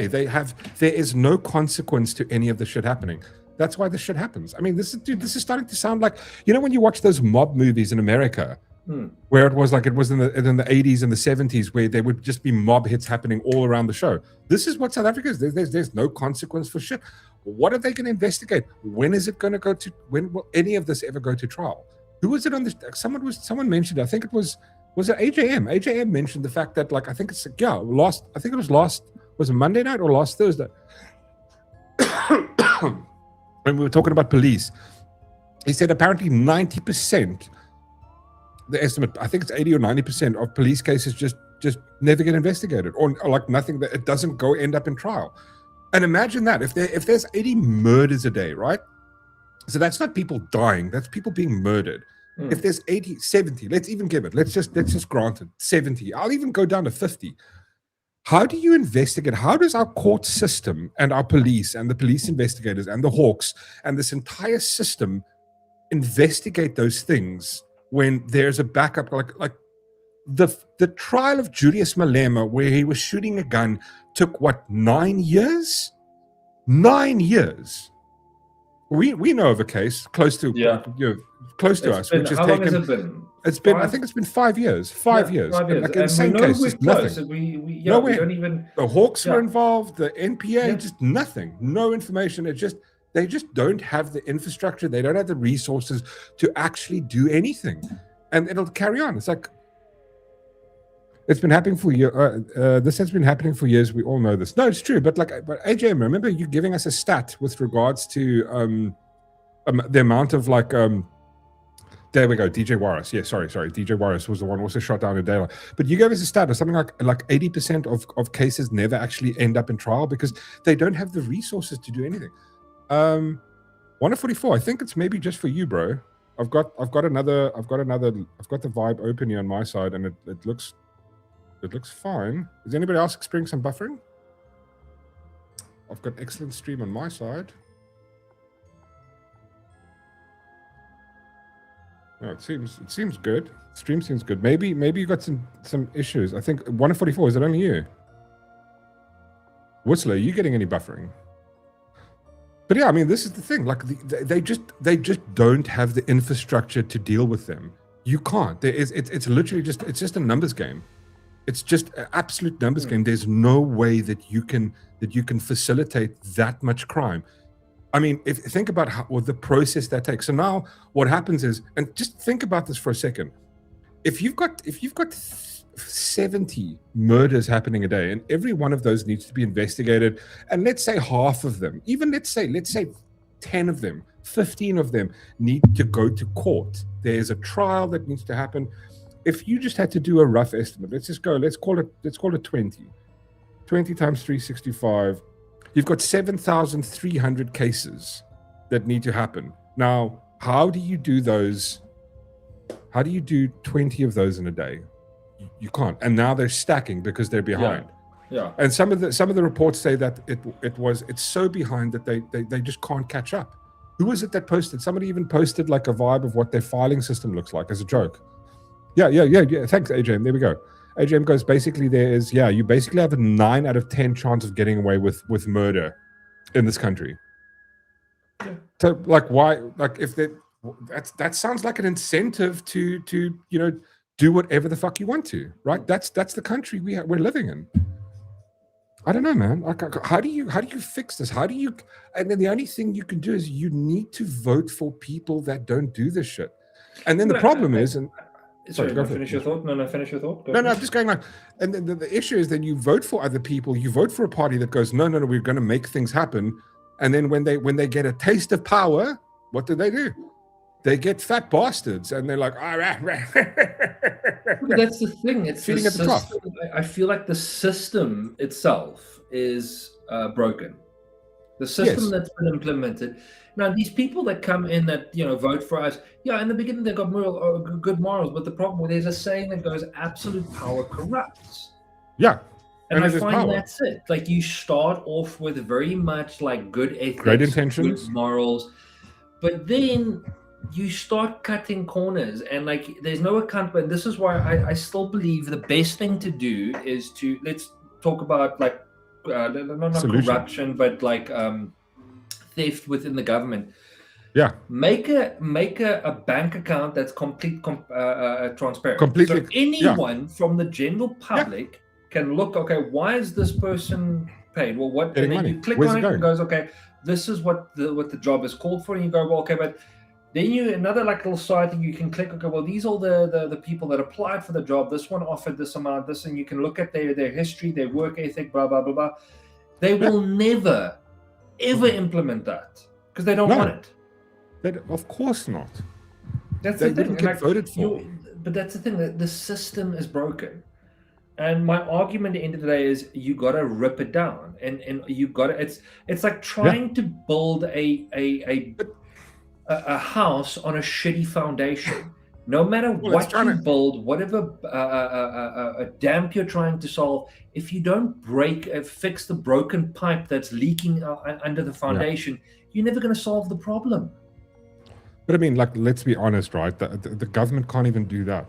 There is no consequence to any of the shit happening. That's why this shit happens. I mean, this is starting to sound like, you know, when you watch those mob movies in America, where it was in the 80s and the 70s, where there would just be mob hits happening all around the show. This is what South Africa is. There's no consequence for shit. What are they going to investigate? When is it going to go to? When will any of this ever go to trial? Who was it on the? Someone mentioned. I think it was it AJM? AJM mentioned the fact that, like, I think it was it Monday night or last Thursday? When we were talking about police, he said apparently 90%. The estimate, I think it's 80 or 90% of police cases just never get investigated, or like nothing, that it doesn't end up in trial. And imagine that if there's 80 murders a day, right? So that's not people dying, that's people being murdered. If there's 80, 70, let's even give it, let's just grant it 70. I'll even go down to 50. How do you investigate? How does our court system and our police and the police investigators and the Hawks and this entire system investigate those things when there's a backup? Like the trial of Julius Malema, where he was shooting a gun, took what, 9 years? 9 years. We know of a case close to us, which has taken. How long has it been? It's been, I think it's been 5 years. 5 years. 5 years. Like in the same case, just nothing. We don't even. The Hawks were involved. The NPA, just nothing. No information. They just don't have the infrastructure. They don't have the resources to actually do anything, and it'll carry on. It's like, It's been happening for years. This has been happening for years. We all know this. No, it's true. But AJM, remember you giving us a stat with regards to the amount of there we go, DJ Warris. Yeah, sorry. DJ Warris was the one also shot down in daylight. But you gave us a stat of something like 80% of cases never actually end up in trial because they don't have the resources to do anything. 144. I think it's maybe just for you, bro. I've got the vibe open here on my side, and it looks fine. Is anybody else experiencing some buffering? I've got excellent stream on my side. No, it seems good. Stream seems good. Maybe you got some issues. I think 144. Is it only you? Whistler, are you getting any buffering? But yeah, I mean, this is the thing. Like they just don't have the infrastructure to deal with them. You can't. It's literally just a numbers game. It's just an absolute numbers game. There's no way that you can facilitate that much crime. I mean, think about the process that takes. So now what happens is, and just think about this for a second. If you've got 70 murders happening a day, and every one of those needs to be investigated, and let's say half of them, even let's say 10 of them, 15 of them need to go to court. There's a trial that needs to happen. If you just had to do a rough estimate, let's call it 20. 20 times 365. You've got 7,300 cases that need to happen. Now, how do you do those? How do you do 20 of those in a day? You can't. And now they're stacking because they're behind. Yeah. And some of the reports say that it's so behind that they just can't catch up. Who was it that posted? Somebody even posted like a vibe of what their filing system looks like as a joke. Yeah. Thanks, AJM. There we go. AJM goes, basically you basically have a 9 out of 10 chance of getting away with murder in this country. Yeah. So why, if that sounds like an incentive to do whatever the fuck you want to, right? That's the country we're living in. I don't know, man. How do you fix this? And then the only thing you can do is you need to vote for people that don't do this shit. And then the problem is, and sorry, finish your thought. No, finish your thought. No, I'm just going and then the issue is then you vote for other people. You vote for a party that goes, no, we're going to make things happen. And then when they get a taste of power, what do? They get fat bastards, and they're like, But that's the thing. It's feeding at the top. I feel like the system itself is broken. The system that's been implemented. Now, these people that come in that vote for us, in the beginning they got good morals, but the problem there's a saying that goes, "Absolute power corrupts." Yeah. And I find that's it. Like you start off with very much like good ethics, great intentions, good morals, but then you start cutting corners and there's no account. But this is why I still believe the best thing to do is let's talk about not corruption, but theft within the government. Yeah. Make a bank account that's transparent. Completely. So anyone from the general public can look, okay, why is this person paid? Well, what? And then you click on it and it goes, okay, this is what the job is called for. And you go, well, okay, but then another little site that you can click, okay, well, these are the people that applied for the job. This one offered this amount, this, and you can look at their history, their work ethic, blah, blah, blah, blah. They will never, ever implement that because they don't want it. Of course not. That's the thing. Get voted for. But that's the thing, that the system is broken. And my argument at the end of the day is you got to rip it down, and you got to. It's like trying to build a house on a shitty foundation. No matter what you build, whatever a damp you're trying to solve, if you don't fix the broken pipe that's leaking under the foundation, you're never going to solve the problem. But I mean, let's be honest, right? The government can't even do that.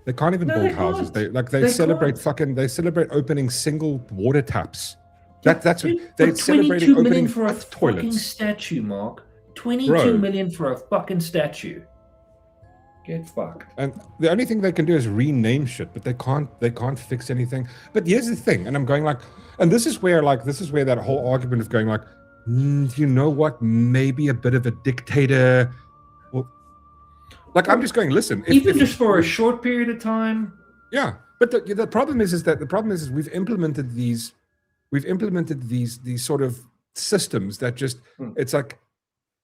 They can't even build houses. They celebrate opening single water taps. That's what they're celebrating, opening for a toilets. Fucking statue, Mark. 22 million for a fucking statue. Get fucked. And the only thing they can do is rename shit, but they can't fix anything. But here's the thing, and I'm going and this is where that whole argument of going you know what, maybe a bit of a dictator. Well, I'm just going, listen. Even just for a short period of time. Yeah. But the problem is that we've implemented these sort of systems that just it's like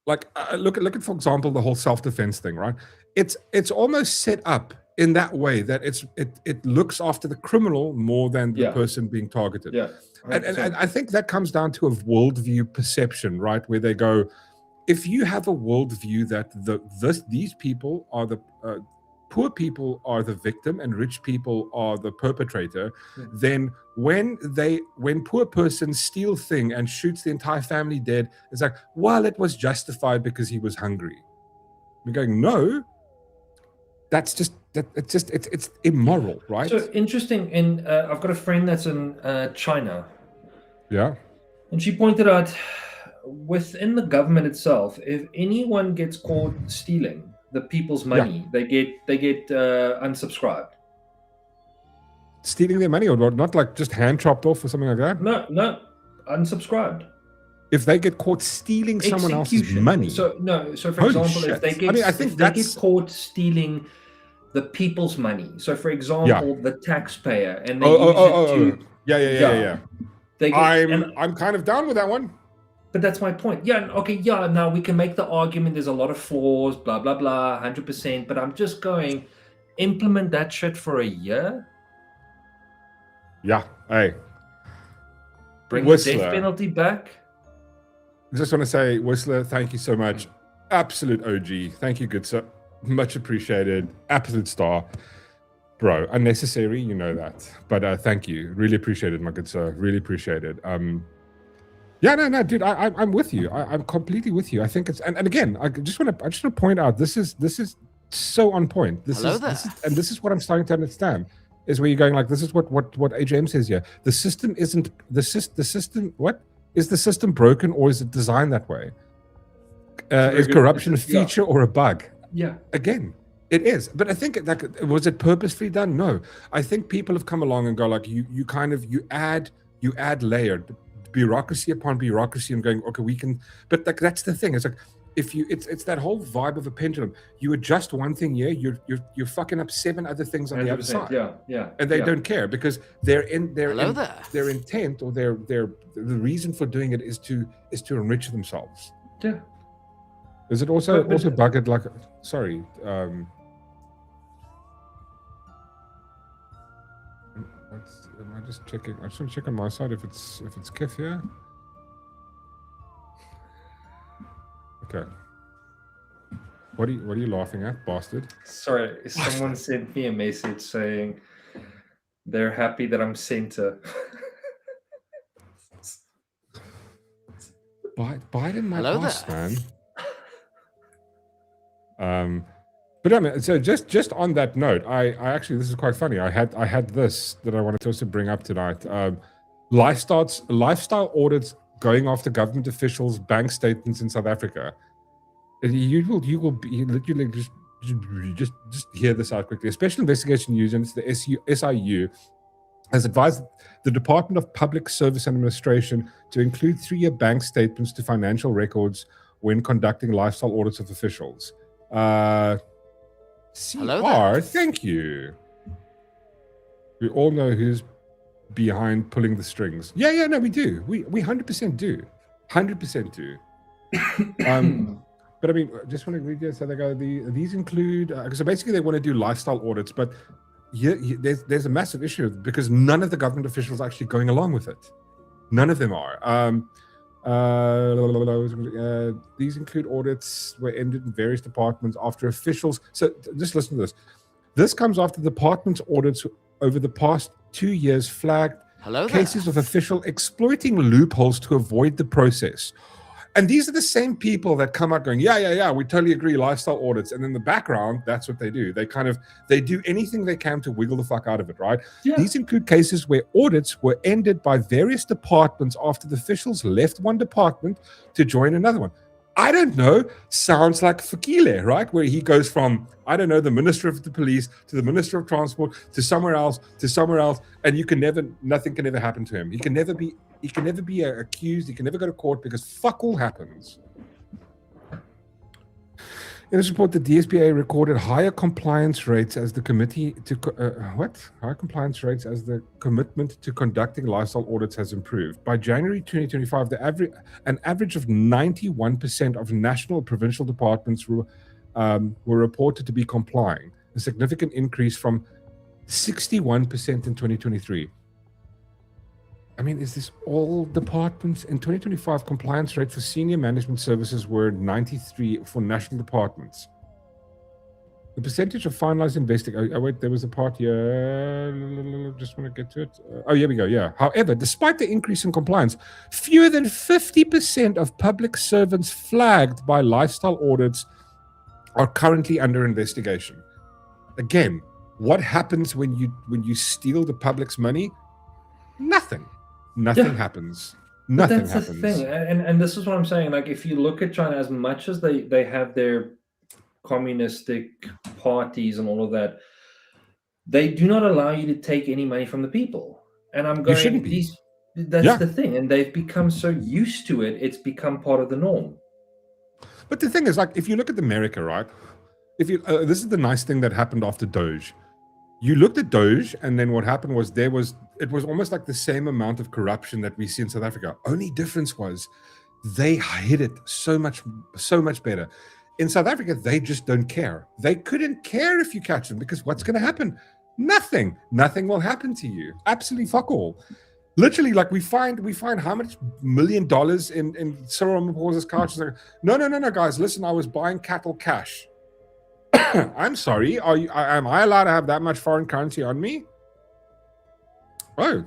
look at for example the whole self-defense thing, right? It's almost set up in that way that it looks after the criminal more than the person being targeted. Yeah. And I think that comes down to a worldview perception, right? Where they go, if you have a worldview that these people are the poor people are the victim and rich people are the perpetrator, then when poor person steal thing and shoots the entire family dead, it's like, well, it was justified because he was hungry. We're going, no, that's just it's immoral, right? So interesting. And I've got a friend that's in China. Yeah. And she pointed out within the government itself, if anyone gets caught stealing the people's money, they get unsubscribed. Stealing their money, or not like just hand chopped off or something like that? No, unsubscribed. If they get caught stealing someone else's money. So for example, if they get they get caught stealing the people's money. So for example, the taxpayer, and they use it to Yeah. I'm kind of down with that one. But that's my point. Yeah, okay, yeah, now we can make the argument there's a lot of flaws, blah, blah, blah, 100%. But I'm just going, implement that shit for a year? Yeah, hey. Bring the death penalty back? I just want to say, Whistler, thank you so much. Absolute OG. Thank you, good sir. Much appreciated. Absolute star. Bro, unnecessary, you know that. But thank you. Really appreciate it, my good sir. Really appreciate it. Yeah, no, dude, I'm with you. I'm completely with you. I think it's and again, I just want to point out this is so on point. This is what I'm starting to understand is where you're going like this is what AJM says here. The system isn't the system. What is the system broken or is it designed that way? Is corruption a feature or a bug? Yeah. Again, it is. But I think was it purposefully done? No. I think people have come along and go like you add layered bureaucracy upon bureaucracy and going, okay, we can, but that's the thing. It's like if you it's that whole vibe of a pendulum. You adjust one thing here, you're fucking up 7 other things on the other side. Yeah. And they don't care because their intent or the reason for doing it is to enrich themselves. Yeah. Is it also bugged like sorry, am I just checking? I just want to check on my side if it's Kif here. Okay. What are you laughing at, bastard? Sorry, someone sent me a message saying they're happy that I'm center. Biden my boss, man. But I mean, so just on that note, I actually, this is quite funny. I had this that I wanted to also bring up tonight. Lifestyle audits going after government officials' bank statements in South Africa. You will be literally just hear this out quickly. A special investigation unit, the SIU, has advised the Department of Public Service and Administration to include 3-year bank statements to financial records when conducting lifestyle audits of officials. CR, thank you. We all know who's behind pulling the strings. Yeah, no, we do. We 100% do. 100% do. But I mean, just want to read this. So they go, these include, so basically they want to do lifestyle audits, but there's a massive issue because none of the government officials are actually going along with it. None of them are. These include audits were ended in various departments after officials. So just listen to this. This comes after the department's audits over the past 2 years flagged cases of official exploiting loopholes to avoid the process. And these are the same people that come out going, yeah, we totally agree, lifestyle audits. And in the background, that's what they do. They do anything they can to wiggle the fuck out of it, right? Yeah. These include cases where audits were ended by various departments after the officials left one department to join another one. I don't know, sounds like Fikile, right? Where he goes from, I don't know, the Minister of the Police to the Minister of Transport to somewhere else, and nothing can ever happen to him. He can never be accused, he can never go to court because fuck all happens. In this report, the DSBA recorded higher compliance rates as the committee to higher compliance rates as the commitment to conducting lifestyle audits has improved. By January 2025, an average of 91% of national provincial departments were reported to be complying, a significant increase from 61% in 2023. I mean, is this all departments? In 2025, compliance rate for senior management services were 93 for national departments. The percentage of finalized investigation. Oh, wait, there was a part here. Just want to get to it. Oh, here we go. Yeah. However, despite the increase in compliance, fewer than 50% of public servants flagged by lifestyle audits are currently under investigation. Again, what happens when you steal the public's money? Nothing. Nothing happens. Nothing happens. That's the thing, and this is what I'm saying. Like, if you look at China, as much as they have their communistic parties and all of that, they do not allow you to take any money from the people. And I'm going, you shouldn't be. That's the thing, and they've become so used to it, it's become part of the norm. But the thing is, like, if you look at America, right? If you this is the nice thing that happened after Doge. You looked at Doge, and then what happened was it was almost like the same amount of corruption that we see in South Africa. Only difference was they hid it so much better. In South Africa, they just don't care. They couldn't care if you catch them, because what's going to happen? Nothing. Nothing will happen to you. Absolutely fuck all. Literally, like, we find how much $1 million in Cyril Ramaphosa's couch. Like, no, guys, listen, I was buying cattle cash. I'm sorry. Am I allowed to have that much foreign currency on me? Oh.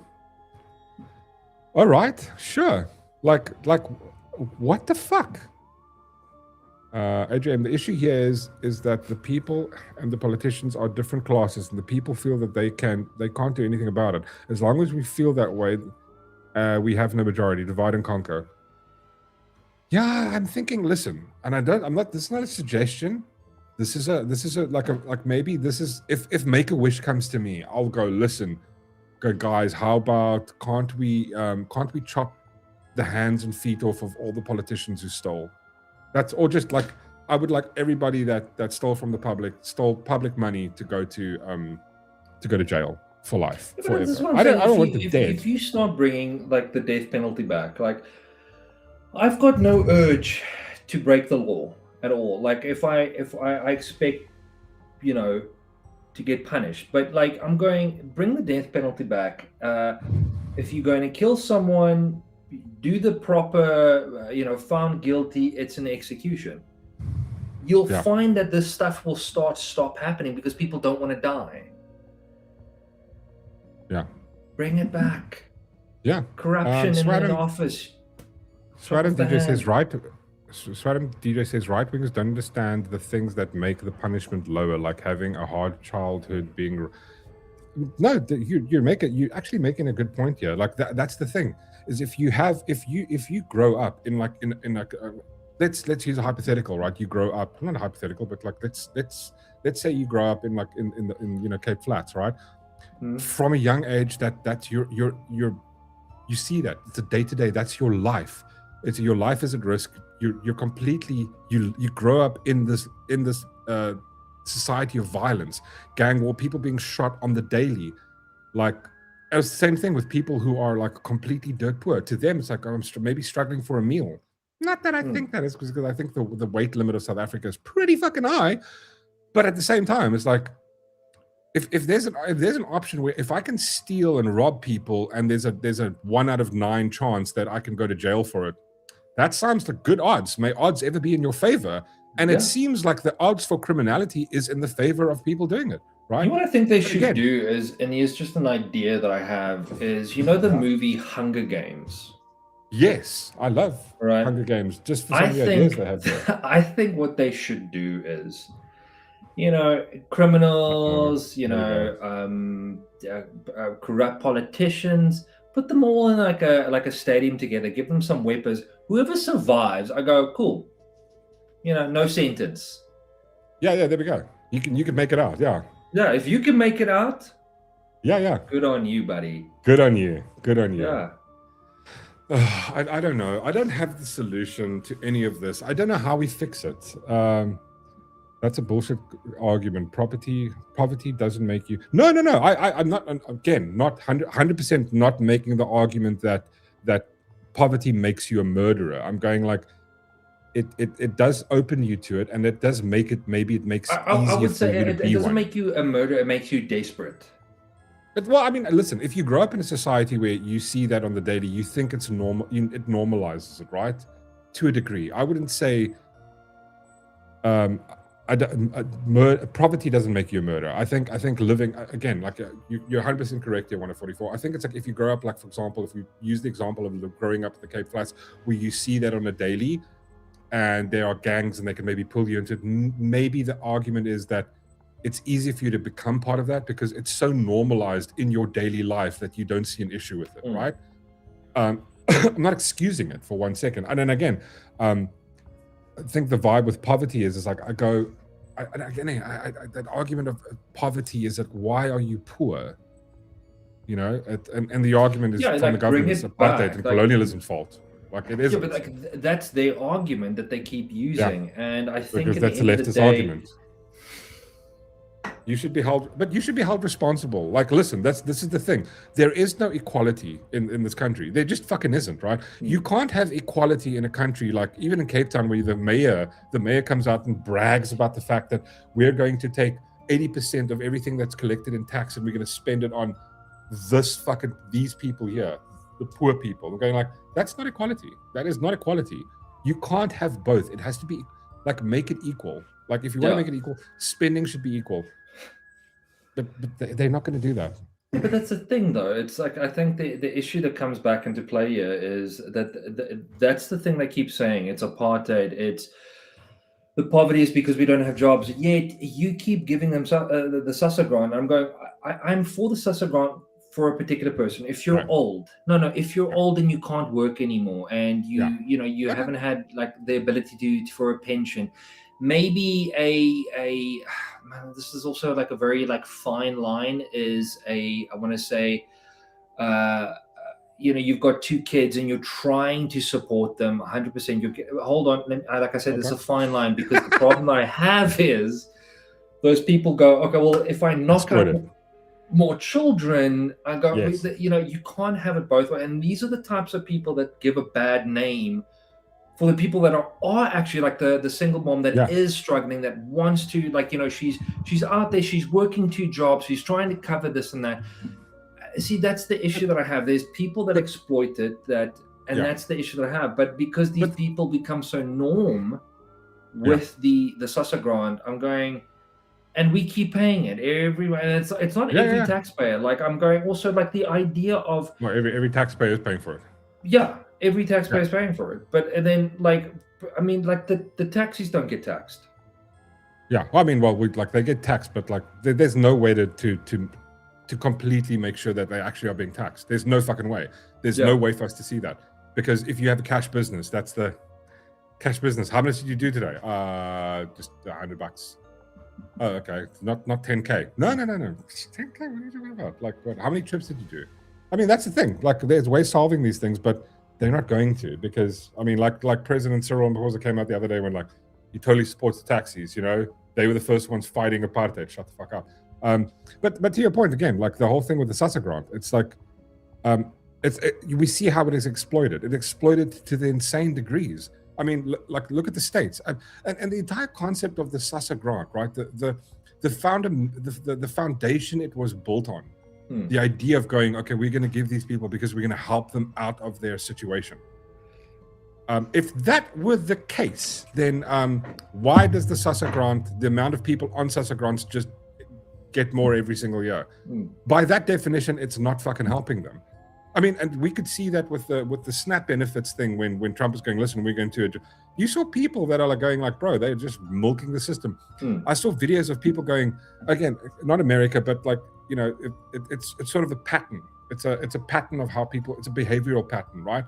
All right. Sure. Like, what the fuck? AJM, the issue here is that the people and the politicians are different classes, and the people feel that they can't do anything about it. As long as we feel that way, we have no majority. Divide and conquer. Yeah, I'm thinking. Listen, and this is not a suggestion. This is maybe this is if Make-A-Wish comes to me, I'll go, listen, guys, how about can't we chop the hands and feet off of all the politicians who stole? That's, or just like, I would like everybody that stole from the public, stole public money to go to jail for life, forever. I don't want them dead. If you start bringing like the death penalty back, like, I've got no urge to break the law at all. Like, if I expect, to get punished, but like, I'm going, bring the death penalty back. If you're going to kill someone, do the proper, found guilty, it's an execution. You'll find that this stuff will stop happening because people don't want to die. Yeah. Bring it back. Yeah. Corruption in an office. Swadam DJ says right. Swadam DJ says right-wingers don't understand the things that make the punishment lower, like having a hard childhood, being. No, you're actually making a good point here. Like that's the thing. Is if you grow up in let's use a hypothetical, right? You grow up, not a hypothetical, but like let's say you grow up in Cape Flats, right? From a young age, that's your you see that it's a day-to-day. That's your life. It's your life is at risk. You're completely you grow up in this society of violence, gang war, people being shot on the daily, like. It's the same thing with people who are like completely dirt poor. To them, it's like, I'm maybe struggling for a meal. Not that I think that is, because I think the weight limit of South Africa is pretty fucking high. But at the same time, it's like, if there's an option where if I can steal and rob people and there's a 1 out of 9 chance that I can go to jail for it, that sounds like good odds. May odds ever be in your favor. And it seems like the odds for criminality is in the favor of people doing it. Right? You know what I think they should do is, and here's just an idea that I have, is the movie Hunger Games? Yes, I love Hunger Games. Just for some of the ideas they have there. I think what they should do is, criminals, corrupt politicians, put them all in like a stadium together, give them some weapons. Whoever survives, I go, cool. No sentence. Yeah, there we go. You can make it out, yeah. Yeah, if you can make it out, yeah. Good on you, buddy. Good on you. Yeah. I don't know. I don't have the solution to any of this. I don't know how we fix it. That's a bullshit argument. Poverty doesn't make you. No. I'm not, again, not 100% not making the argument that poverty makes you a murderer. I'm going like, it does open you to it, and it does make it, maybe it makes I easier would for say you to it be doesn't one. make you a murderer, it makes you desperate. But, well, I mean, listen, if you grow up in a society where you see that on the daily, you think it's normal, it normalizes it, right? To a degree. I wouldn't say poverty doesn't make you a murderer. I think living, again, like you're 100% correct here, 144. I think it's like if you grow up, like, for example, if you use the example of growing up at the Cape Flats, where you see that on a daily, and there are gangs and they can maybe pull you into it, maybe the argument is that it's easy for you to become part of that because it's so normalized in your daily life that you don't see an issue with it, right? I'm not excusing it for 1 second. And then again, I think the vibe with poverty is like, that argument of poverty is that why are you poor? You know, and the argument is from the government's apartheid and colonialism's fault. Like, it isn't. Yeah, but like that's their argument that they keep using, and I think because that's the leftist argument. You should be held, but you should be held responsible. Like, listen, this is the thing. There is no equality in this country. There just fucking isn't, right? You can't have equality in a country like, even in Cape Town, where the mayor comes out and brags about the fact that we're going to take 80% of everything that's collected in tax and we're going to spend it on these people here, the poor people. We're going like, that's not equality. That is not equality. You can't have both. It has to be like, make it equal. Like, if you want to make it equal, spending should be equal. But they're not going to do that. Yeah, but that's the thing, though. It's like, I think the issue that comes back into play here is that that's the thing they keep saying. It's apartheid. It's the poverty is because we don't have jobs. Yet you keep giving them the SASSA grant. I'm going, I'm for the SASSA grant for a particular person. If you're old, if you're old and you can't work anymore, and you haven't had like the ability for a pension, maybe this is also like a very like fine line, is I want to say, you've got 2 kids and you're trying to support them 100%. Hold on, like I said, there's a fine line, because the problem I have is those people go, okay, well, if I knock out more children, I go, you can't have it both ways. And these are the types of people that give a bad name for the people that are actually like the single mom that is struggling, that wants to, like, she's out there, she's working 2 jobs, she's trying to cover this and that. See, that's the issue that I have. There's people that exploit it, that's the issue that I have. But because these people become so norm with the SASSA grant, I'm going, and we keep paying it everywhere. And it's not every taxpayer. Like, I'm going also, like, the idea of every taxpayer is paying for it. Yeah, every taxpayer is paying for it. But and then, like, I mean, like the taxis don't get taxed. Yeah, well, I mean, they get taxed, but like there's no way to completely make sure that they actually are being taxed. There's no fucking way. There's no way for us to see that, because if you have a cash business, that's the cash business. How much did you do today? Just $100. Oh, okay, not 10K. No. 10K. What are you talking about? Like, what? How many trips did you do? I mean, that's the thing. Like, there's ways solving these things, but they're not going to, because I mean, like President Cyril Ramaphosa came out the other day when, like, he totally supports the taxis. They were the first ones fighting apartheid. Shut the fuck up. But to your point again, like the whole thing with the SASSA grant, it's like, we see how it is exploited. It exploited to the insane degrees. I mean, look at the states, and the entire concept of the SASSA grant, right? The foundation it was built on, the idea of going, okay, we're going to give these people because we're going to help them out of their situation. If that were the case, then why does the SASSA grant, the amount of people on SASSA grants, just get more every single year? By that definition, it's not fucking helping them. I mean, and we could see that with the SNAP benefits thing when Trump is going, listen, we're going to. You saw people that are like going like, bro, they're just milking the system. I saw videos of people going, again, not America, but like, it's sort of a pattern. It's a pattern of how people. It's a behavioral pattern, right?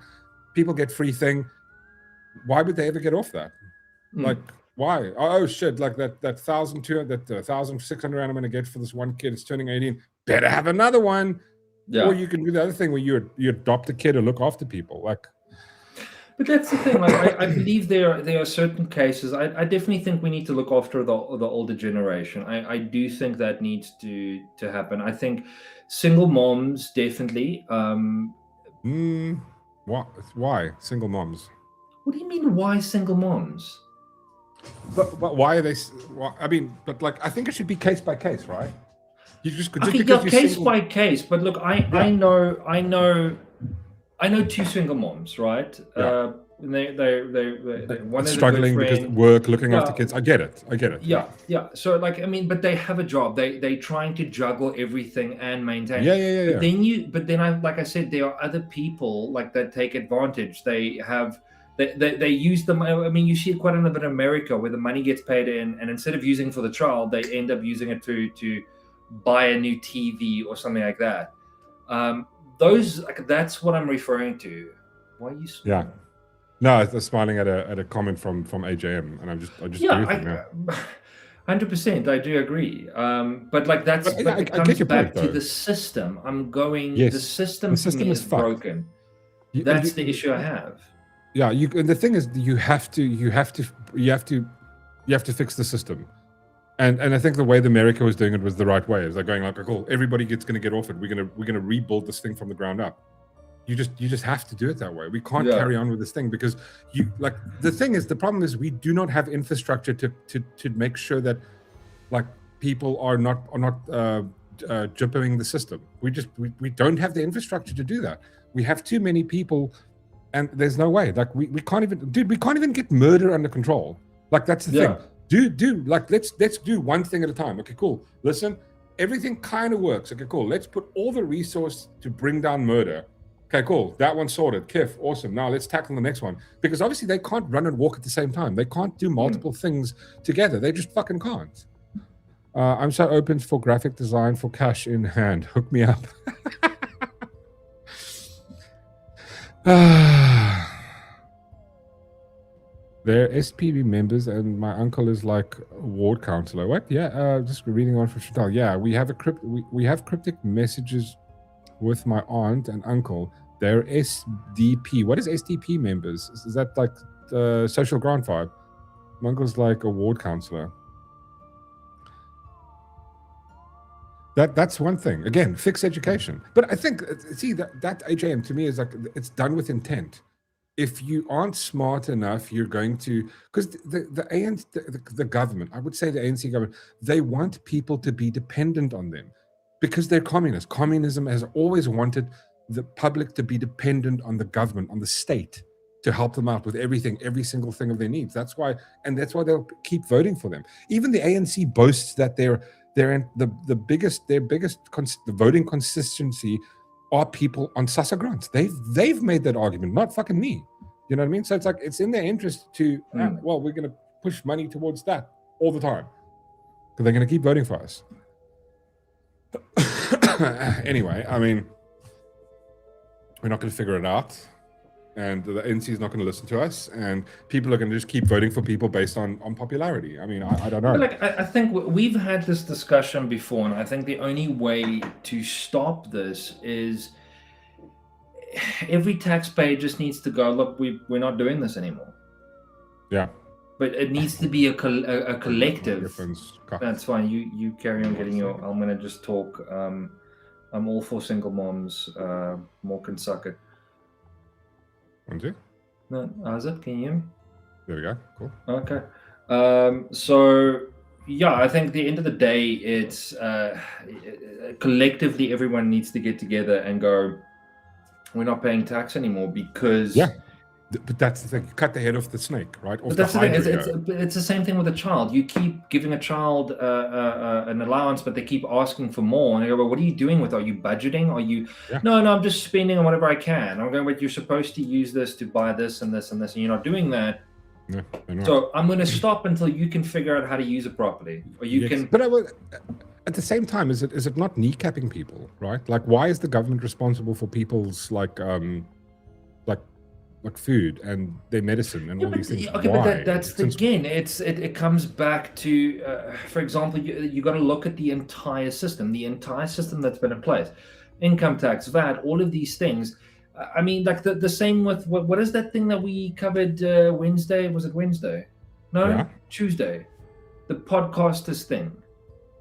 People get free thing. Why would they ever get off that? Like, why? Oh shit! Like that 1,600 I'm going to get for this one kid. It's turning 18. Better have another one. Yeah. Or you can do the other thing where you adopt a kid or look after people. Like, But that's the thing. Like, I believe there are certain cases. I definitely think we need to look after the older generation. I do think that needs to happen. I think single moms definitely. What? Why single moms? What do you mean? Why single moms? But why are they? I mean, but like, I think it should be case by case, right? You just Okay, because yeah, you're case single, by case. But look, I know two single moms, right? Yeah. They one is struggling because friend. work, looking after Yeah. kids. I get it. Yeah. So like, I mean, but they have a job. They're trying to juggle everything and maintain. Yeah. But then like I said, there are other people like that take advantage. They use them. I mean, you see it quite a bit in America where the money gets paid in, and instead of using for the child, they end up using it to buy a new TV or something like that. That's what I'm referring to. Why are you smiling? Yeah. No, I was smiling at a comment from AJM, and I just agree with him, 100%. I do agree. But like But it I comes get your back point, to though. the system. I'm going. Yes, The system the to system me is is fucked. broken. You- That's you- the issue I have. Yeah, and the thing is, you have to fix the system, and I think the way that America was doing it was the right way. Is they're going like, cool, everybody going to get off it. We're gonna rebuild this thing from the ground up. You just have to do it that way. We can't carry on with this thing because the problem is we do not have infrastructure to make sure that like people are not jumping the system. We don't have the infrastructure to do that. We have too many people, and there's no way. Like we can't even get murder under control. Like that's the thing. Let's do one thing at a time. Okay, cool. Listen, everything kind of works. Okay, cool. Let's put all the resource to bring down murder. Okay, cool. That one's sorted. Kif, awesome. Now let's tackle the next one. Because obviously they can't run and walk at the same time. They can't do multiple things together. They just fucking can't. I'm so open for graphic design for cash in hand. Hook me up. They're SPB members, and my uncle is like a ward counselor. What? Yeah, just reading on from Chantal. Yeah, we have we have cryptic messages with my aunt and uncle. They're SDP. What is SDP members? Is that like social grant vibe? My uncle's like a ward counselor. That's one thing. Again, fix education. But I think, see, that AJM to me is like, it's done with intent. If you aren't smart enough, you're going to, because the government, I would say the ANC government, they want people to be dependent on them because they're communists. Communism has always wanted the public to be dependent on the government, on the state, to help them out with everything, every single thing of their needs. That's why they'll keep voting for them. Even the ANC boasts that they're in the biggest voting consistency are people on SASSA grants. They've made that argument, not fucking me. You know what I mean? So it's like, it's in their interest to, well, we're going to push money towards that all the time because they're going to keep voting for us. Anyway, I mean, we're not going to figure it out. And the ANC is not going to listen to us, and people are going to just keep voting for people based on popularity. I mean, I don't know. Like, I think we've had this discussion before, and I think the only way to stop this is every taxpayer just needs to go, look, we're not doing this anymore. Yeah. But it needs to be a collective. That's fine. You carry on getting your. I'm going to just talk. I'm all for single moms. Mork can suck it. No, how's it? Can you hear me? There we go. Cool. Okay. So yeah, I think at the end of the day, it's collectively everyone needs to get together and go, we're not paying tax anymore because but that's the thing. You cut the head off the snake, right? But that's the thing. It's the same thing with a child. You keep giving a child an allowance, but they keep asking for more. And they go, well, what are you doing with it? Are you budgeting? Are you... No, I'm just spending on whatever I can. I'm going, but you're supposed to use this to buy this and this and this, and you're not doing that. No, so I'm going to stop until you can figure out how to use it properly. Or you can... But at the same time, is it not kneecapping people, right? Like, why is the government responsible for people's like food and their medicine and all these things? Okay, why? But that's again, it comes back to, for example, you got to look at the entire system that's been in place, income tax, VAT, all of these things. I mean, like the same with what is that thing that we covered Wednesday? Was it Wednesday? No, Yeah. Tuesday. The podcasters thing.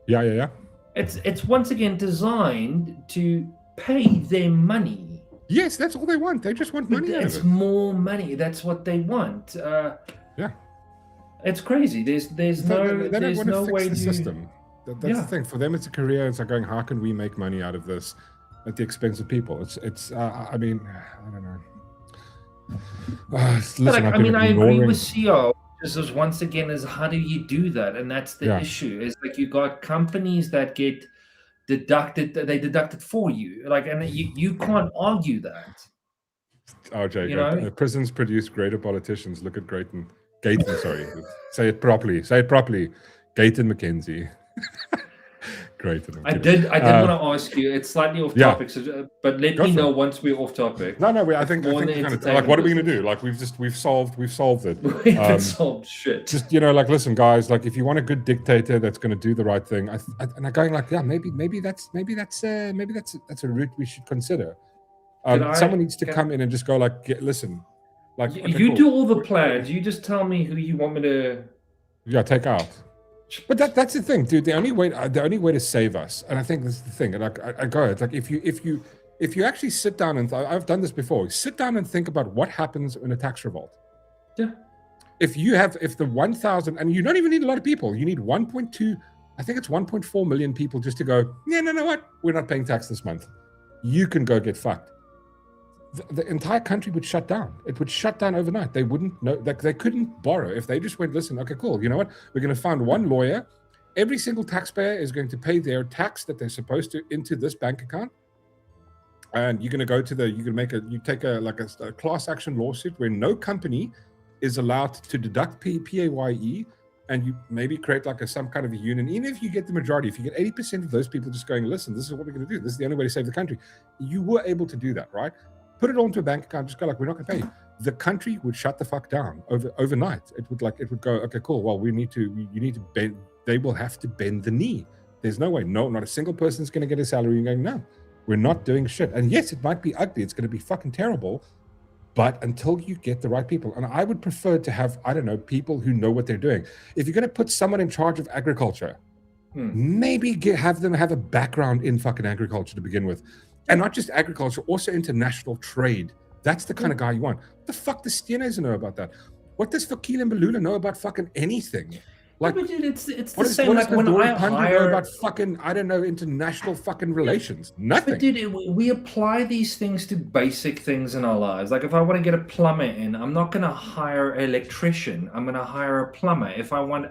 Yeah. It's once again designed to pay them money. Yes, that's all they want. They just want money out of It's it. more money. That's what they want. Yeah. It's crazy. There's They don't there's want to no fix way the to. system. That's Yeah. the thing. For them, it's a career. It's like going, how can we make money out of this at the expense of people? I mean, I don't know. Listen, Like, I've I been mean, I agree ignoring- with CEO. This is once again is how do you do that? And that's the Yeah. issue. Is like you got companies that get deducted. They deduct it for you. Like, and you can't argue that. RJ, You go. know? Prisons produce greater politicians. Look at Gayton, sorry. Say it properly. Gayton McKenzie. Gayton. I did want to ask you. It's slightly off Yeah. topic, so, but let Go me for know it. once we're off topic. No, I think more we're than kind of like, what are we going to do? entertainment. Like we've solved it. We haven't solved shit. Just like, listen, guys. Like, if you want a good dictator that's going to do the right thing, and I'm going like, yeah, maybe that's a route we should consider. Someone needs to come in and just go like, listen, like okay, you cool. do all the plans. You just tell me who you want me to. Yeah, take out. But that's the thing, dude. The only way to save us, and I think this is the thing. And I go, it's like if you actually sit down and I've done this before. Sit down and think about what happens in a tax revolt. Yeah. If the 1,000, and you don't even need a lot of people. You need 1.2. I think it's 1.4 million people just to go. Yeah, no, what? We're not paying tax this month. You can go get fucked. The entire country would shut down. It would shut down overnight. They wouldn't know. Like, they couldn't borrow if they just went, listen, okay, cool. You know what? We're going to find one lawyer. Every single taxpayer is going to pay their tax that they're supposed to into this bank account. And you're going to go to you take a class action lawsuit where no company is allowed to deduct PAYE, and you maybe create like some kind of a union. Even if you get the majority, if you get 80% of those people just going, listen, this is what we're going to do. This is the only way to save the country. You were able to do that, right? Put it onto a bank account, just go like, we're not going to pay you. The country would shut the fuck down overnight. It would go, okay, cool. Well, you need to bend. They will have to bend the knee. There's no way. No, not a single person's going to get a salary and going, no, we're not doing shit. And yes, it might be ugly. It's going to be fucking terrible. But until you get the right people, and I would prefer to have, I don't know, people who know what they're doing. If you're going to put someone in charge of agriculture, maybe have them have a background in fucking agriculture to begin with. And not just agriculture, also international trade. That's the kind of guy you want. What the fuck does Stienes know about that? What does Fikile Mbalula know about fucking anything? Like, but dude, it's what the does same. Like when Nadora I Pandya know hire. about fucking, I don't know, international fucking relations? Nothing. But dude, we apply these things to basic things in our lives. Like if I want to get a plumber in, I'm not going to hire an electrician. I'm going to hire a plumber. If I want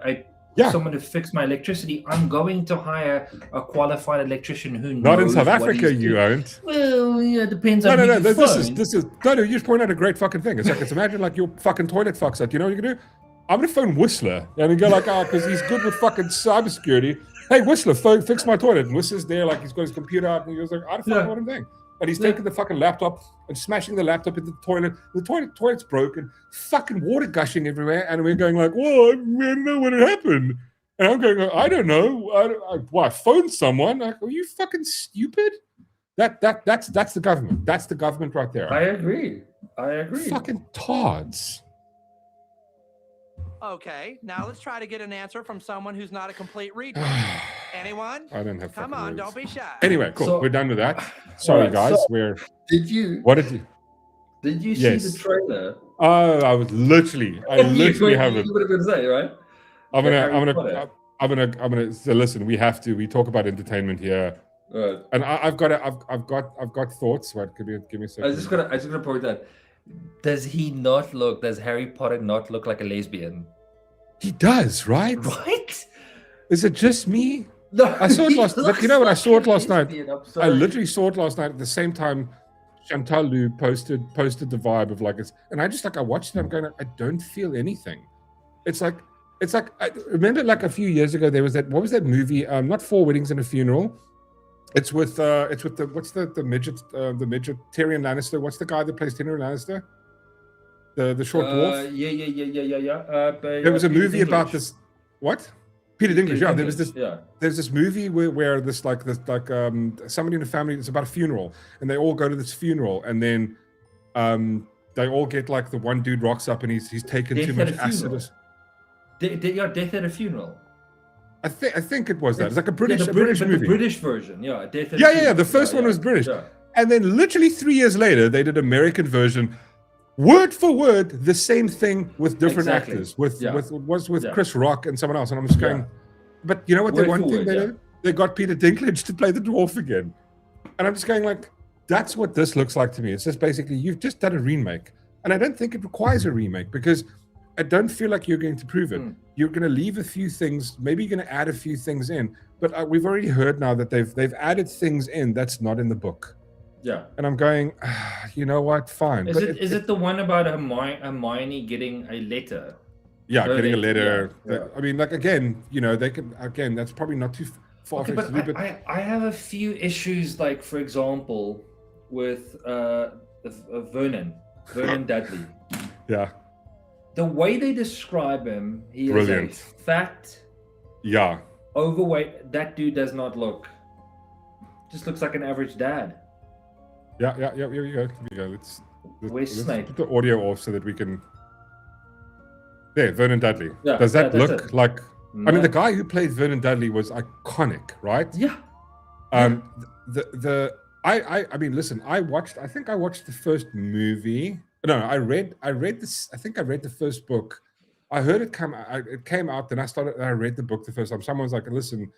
someone to fix my electricity, I'm going to hire a qualified electrician who knows. Not in South what Africa, he's you doing. aren't. Well, yeah, it depends on No. who you This phone. is no. You just point out a great fucking thing. It's like, it's imagine like your fucking toilet fucks up. You know what you're gonna do? I'm gonna phone Whistler and go like, because he's good with fucking cybersecurity. Hey, Whistler, fix my toilet. And Whistler's there, like he's got his computer out, and he goes like, I don't know what I'm doing. And he's taking the fucking laptop and smashing the laptop into the toilet. The toilet's broken, fucking water gushing everywhere, and we're going like, well, I don't know what happened. And I'm going, I don't know. I phoned someone. Like, are you fucking stupid? That's the government. That's the government right there. I agree. Fucking tods. Okay, now let's try to get an answer from someone who's not a complete retard. Anyone? I don't have. Come on, words. don't be shy. Anyway, cool. So- We're done with that. Sorry, Alright, guys. so- What did you Yes. see the trailer? Oh, I literally have it. You would have been saying, right? I'm gonna. So listen, we talk about entertainment here, Right. and I've got thoughts. What? Give me a second. I just gonna point that. Does Harry Potter not look like a lesbian? He does, right? Right? Is it just me? No, I saw it he last. Look, looks you know what? I like saw it a last night. lesbian, I'm I sorry. literally saw it last night at the same time. Chantal Lou posted the vibe of like it's, and I watched it. I'm going, I don't feel anything. It's like I remember like a few years ago there was that, what was that movie? Not Four Weddings and a Funeral. It's with the midget Tyrion Lannister. What's the guy that plays Tyrion Lannister? The short dwarf. Yeah. There was a Peter movie about Dinklage. this. What? Peter Dinklage. Yeah, there was this. Yeah. There's this movie where somebody in the family, it's about a funeral, and they all go to this funeral, and then They all get like the one dude rocks up and he's taken Death too at much a acid. funeral. Death at a funeral. I think it was that. It's like a British, yeah, the British but movie. the British version, yeah. Death at a Yeah. funeral. The first one was British. Yeah. And then literally 3 years later, they did American version, word for word, the same thing with different Exactly. actors. With Yeah. with Yeah. Chris Rock and someone else. And I'm just going, but you know what? Word The one for thing word, they yeah. did, they got Peter Dinklage to play the dwarf again. And I'm just going like, that's what this looks like to me. It's just basically you've just done a remake, and I don't think it requires a remake because I don't feel like you're going to prove it. You're going to leave a few things, maybe you're going to add a few things in, but we've already heard now that they've added things in that's not in the book. Yeah. And I'm going, you know what? Fine. Is But it is it the one about Hermione getting a letter? Yeah, No, getting a they- letter. yeah. I mean, like again, you know, they can again. That's probably not too far Okay, fetched but to do, but I have a few issues, like for example, with Vernon Dudley. yeah, The way they describe him, he Brilliant. is a fat, yeah. overweight. That dude does not look. Just looks like an average dad. Yeah. Here we go. Let's Where's Snape? put the audio off so that we can. There, Vernon Dudley. Yeah, Does that that's look it. like? I mean, No. the guy who played Vernon Dudley was iconic, right? Yeah. I mean, listen, I think I watched the first movie. No, I read this. I think I read the first book. I heard it came out, then I read the book the first time. Someone was like, listen,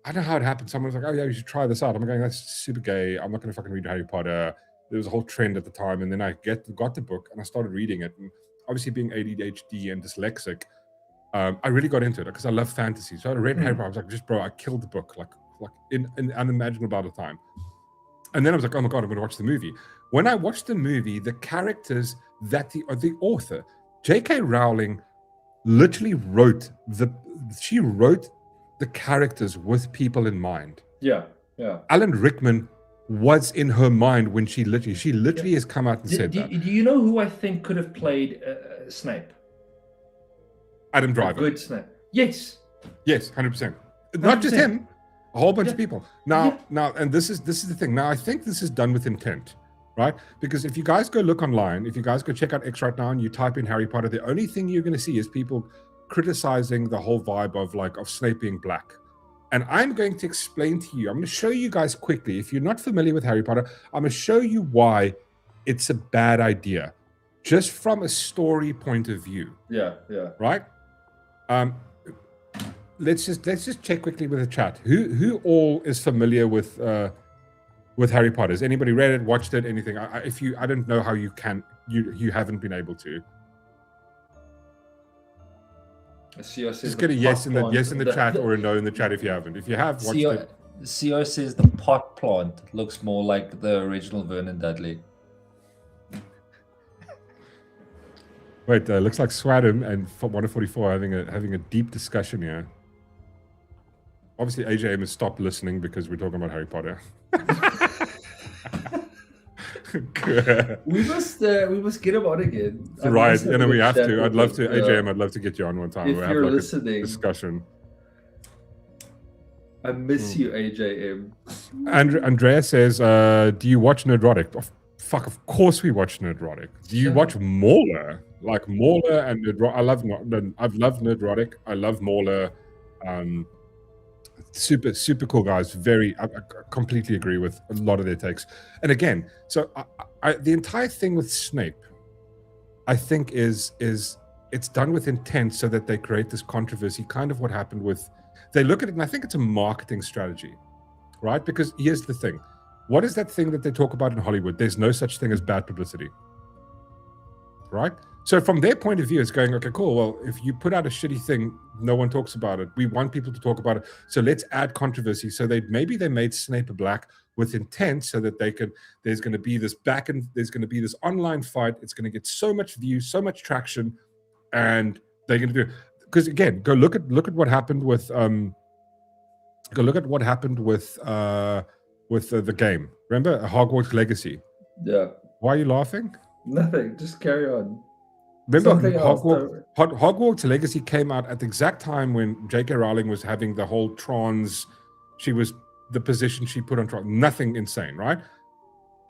I don't know how it happened. Someone was like, oh yeah, you should try this out. I'm going, that's super gay. I'm not going to fucking read Harry Potter. There was a whole trend at the time. And then I got the book and I started reading it. And obviously being ADHD and dyslexic, I really got into it because I love fantasy. So I read Harry Potter. I was like, bro, I killed the book like in an unimaginable amount of time. And then I was like, oh my God, I'm going to watch the movie. When I watched the movie, the characters that the author, J.K. Rowling, literally wrote the characters with people in mind. Yeah. Alan Rickman was in her mind when she literally has come out and said Do that. you know who I think could have played Snape? Adam A Driver. good Snape. Yes. Yes, 100%. Not just 100%. him, a whole bunch of Yeah. people. Now, and this is the thing. Now, I think this is done with intent, right? Because if you guys go look online, if you guys go check out X right now and you type in Harry Potter, the only thing you're going to see is people criticizing the whole vibe of Snape being black. And I'm going to explain to you, I'm going to show you guys quickly. If you're not familiar with Harry Potter, I'm going to show you why it's a bad idea, just from a story point of view. Yeah. Right? Let's just check quickly with the chat. Who all is familiar with Harry Potter? Has anybody read it, watched it, anything? I don't know how you haven't been able to. Just get a yes in the chat or a no in the chat if you haven't. If you have watched it. CO says the pot plant looks more like the original Vernon Dudley. Wait, looks like Swadham and 144 having a deep discussion here. Obviously, AJM has stopped listening because we're talking about Harry Potter. We must get him on again. Right, and then we have to. I'd love to, Yeah. AJM. I'd love to get you on one time. If We'll you're have like listening. a discussion. I miss you, AJM. Andrea says, "Do you watch Nerdrotic?" Oh, fuck, of course we watch Nerdrotic. Do you watch Mauler? Like Mauler and Nerdrotic. I've loved Nerdrotic. I love Mauler. Super cool guys. I completely agree with a lot of their takes. And again, so the entire thing with Snape, I think is it's done with intent so that they create this controversy. Kind of what happened with. They look at it, and I think it's a marketing strategy, right? Because here's the thing. What is that thing that they talk about in Hollywood? There's no such thing as bad publicity, right? So from their point of view, it's going, okay, cool. Well, if you put out a shitty thing, no one talks about it. We want people to talk about it. So let's add controversy. So maybe they made Snape black with intent so that there's going to be this there's going to be this online fight. It's going to get so much views, so much traction, and they're going to do. Because again, go look at what happened with the game. Remember Hogwarts Legacy? Yeah. Why are you laughing? Nothing. Just carry on. Remember Something else, Hogwarts Legacy came out at the exact time when J.K. Rowling was having the whole trans. She was the position she put on trans. Nothing insane, right?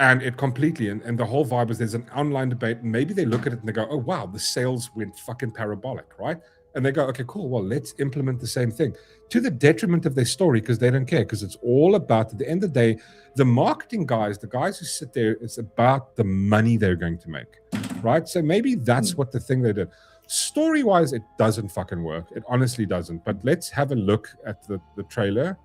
And it completely, and the whole vibe is there's an online debate, and maybe they look at it and they go, oh, wow, the sales went fucking parabolic, right? And they go, okay, cool, well, let's implement the same thing to the detriment of their story because they don't care, because it's all about, at the end of the day, the marketing guys, the guys who sit there, it's about the money they're going to make, right? So maybe that's what the thing they did. Story-wise, it doesn't fucking work. It honestly doesn't. But let's have a look at the trailer.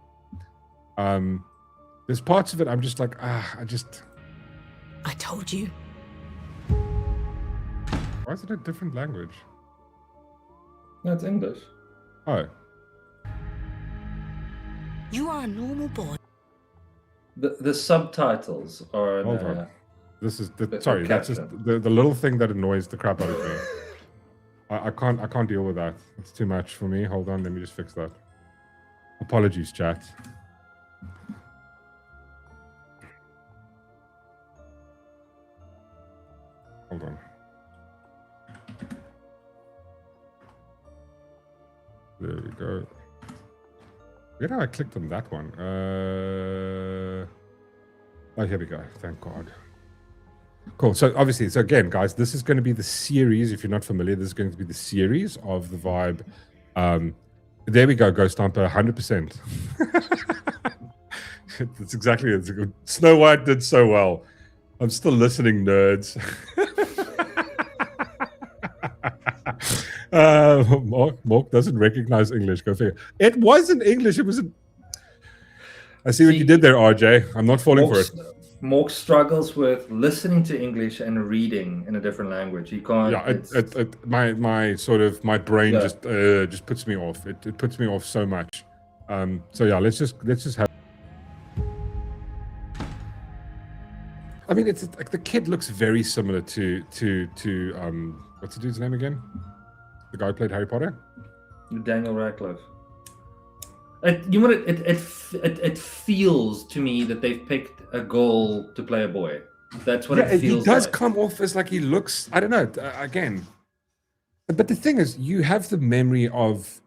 There's parts of it I'm just like, I told you. Why is it a different language? No, it's English. Oh. You are a normal boy. The subtitles are. Hold on. This is the sorry. That's just the little thing that annoys the crap out of me. I can't deal with that. It's too much for me. Hold on. Let me just fix that. Apologies, chat. Hold on. There we go. Where did I clicked on that one? Oh, here we go. Thank God. Cool. So obviously, so again, guys, this is going to be the series. If you're not familiar, this is going to be the series of the vibe. There we go, Ghost Stomper, 100%. That's exactly it. Snow White did so well. I'm still listening, nerds. Mork doesn't recognize English. Go figure. It wasn't English. It was. I see what you did there, RJ. I'm not falling for it. Mork struggles with listening to English and reading in a different language. He can't. Yeah, my sort of my brain just puts me off. It puts me off so much. So yeah, let's just have. I mean, it's like the kid looks very similar to what's the dude's name again? The guy who played Harry Potter? Daniel Radcliffe. You know what? It feels to me that they've picked a girl to play a boy. That's what it feels. He does like. come off as like he looks. I don't know. Again, but the thing is, you have the memory of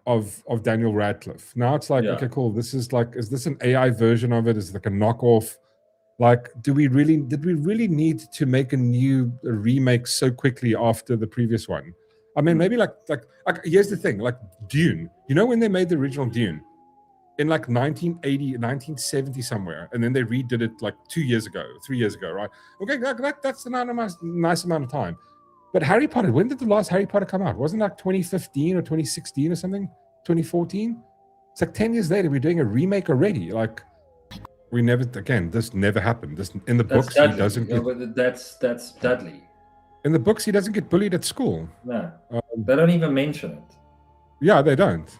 Daniel Radcliffe. Now it's like, okay, cool. This is like, is this an AI version of it? Is it like a knockoff? Like, did we really need to make a remake so quickly after the previous one? I mean, maybe like here's the thing, like Dune. You know when they made the original Dune in like 1980, 1970 somewhere, and then they redid it like 3 years ago, right? Okay, that's a nice amount of time. But Harry Potter, when did the last Harry Potter come out? Wasn't that 2015 or 2016 or something? 2014? It's like 10 years later, we're doing a remake already. Like, we never, again, this never happened. This in the books, he doesn't get. But that's Dudley. In the books, he doesn't get bullied at school. No, they don't even mention it. Yeah, they don't.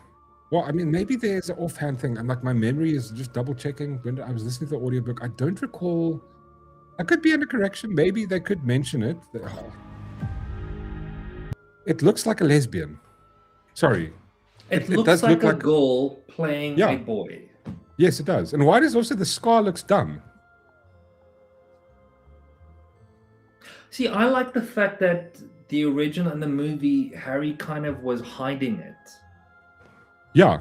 Well, I mean, maybe there's an offhand thing. I'm like, my memory is just double checking. When I was listening to the audiobook, I don't recall. I could be under correction. Maybe they could mention it. It looks like a lesbian. Sorry. It looks like a girl playing a boy. Yes, it does. And why does also the scar looks dumb? See, I like the fact that the original and the movie, Harry kind of was hiding it. Yeah.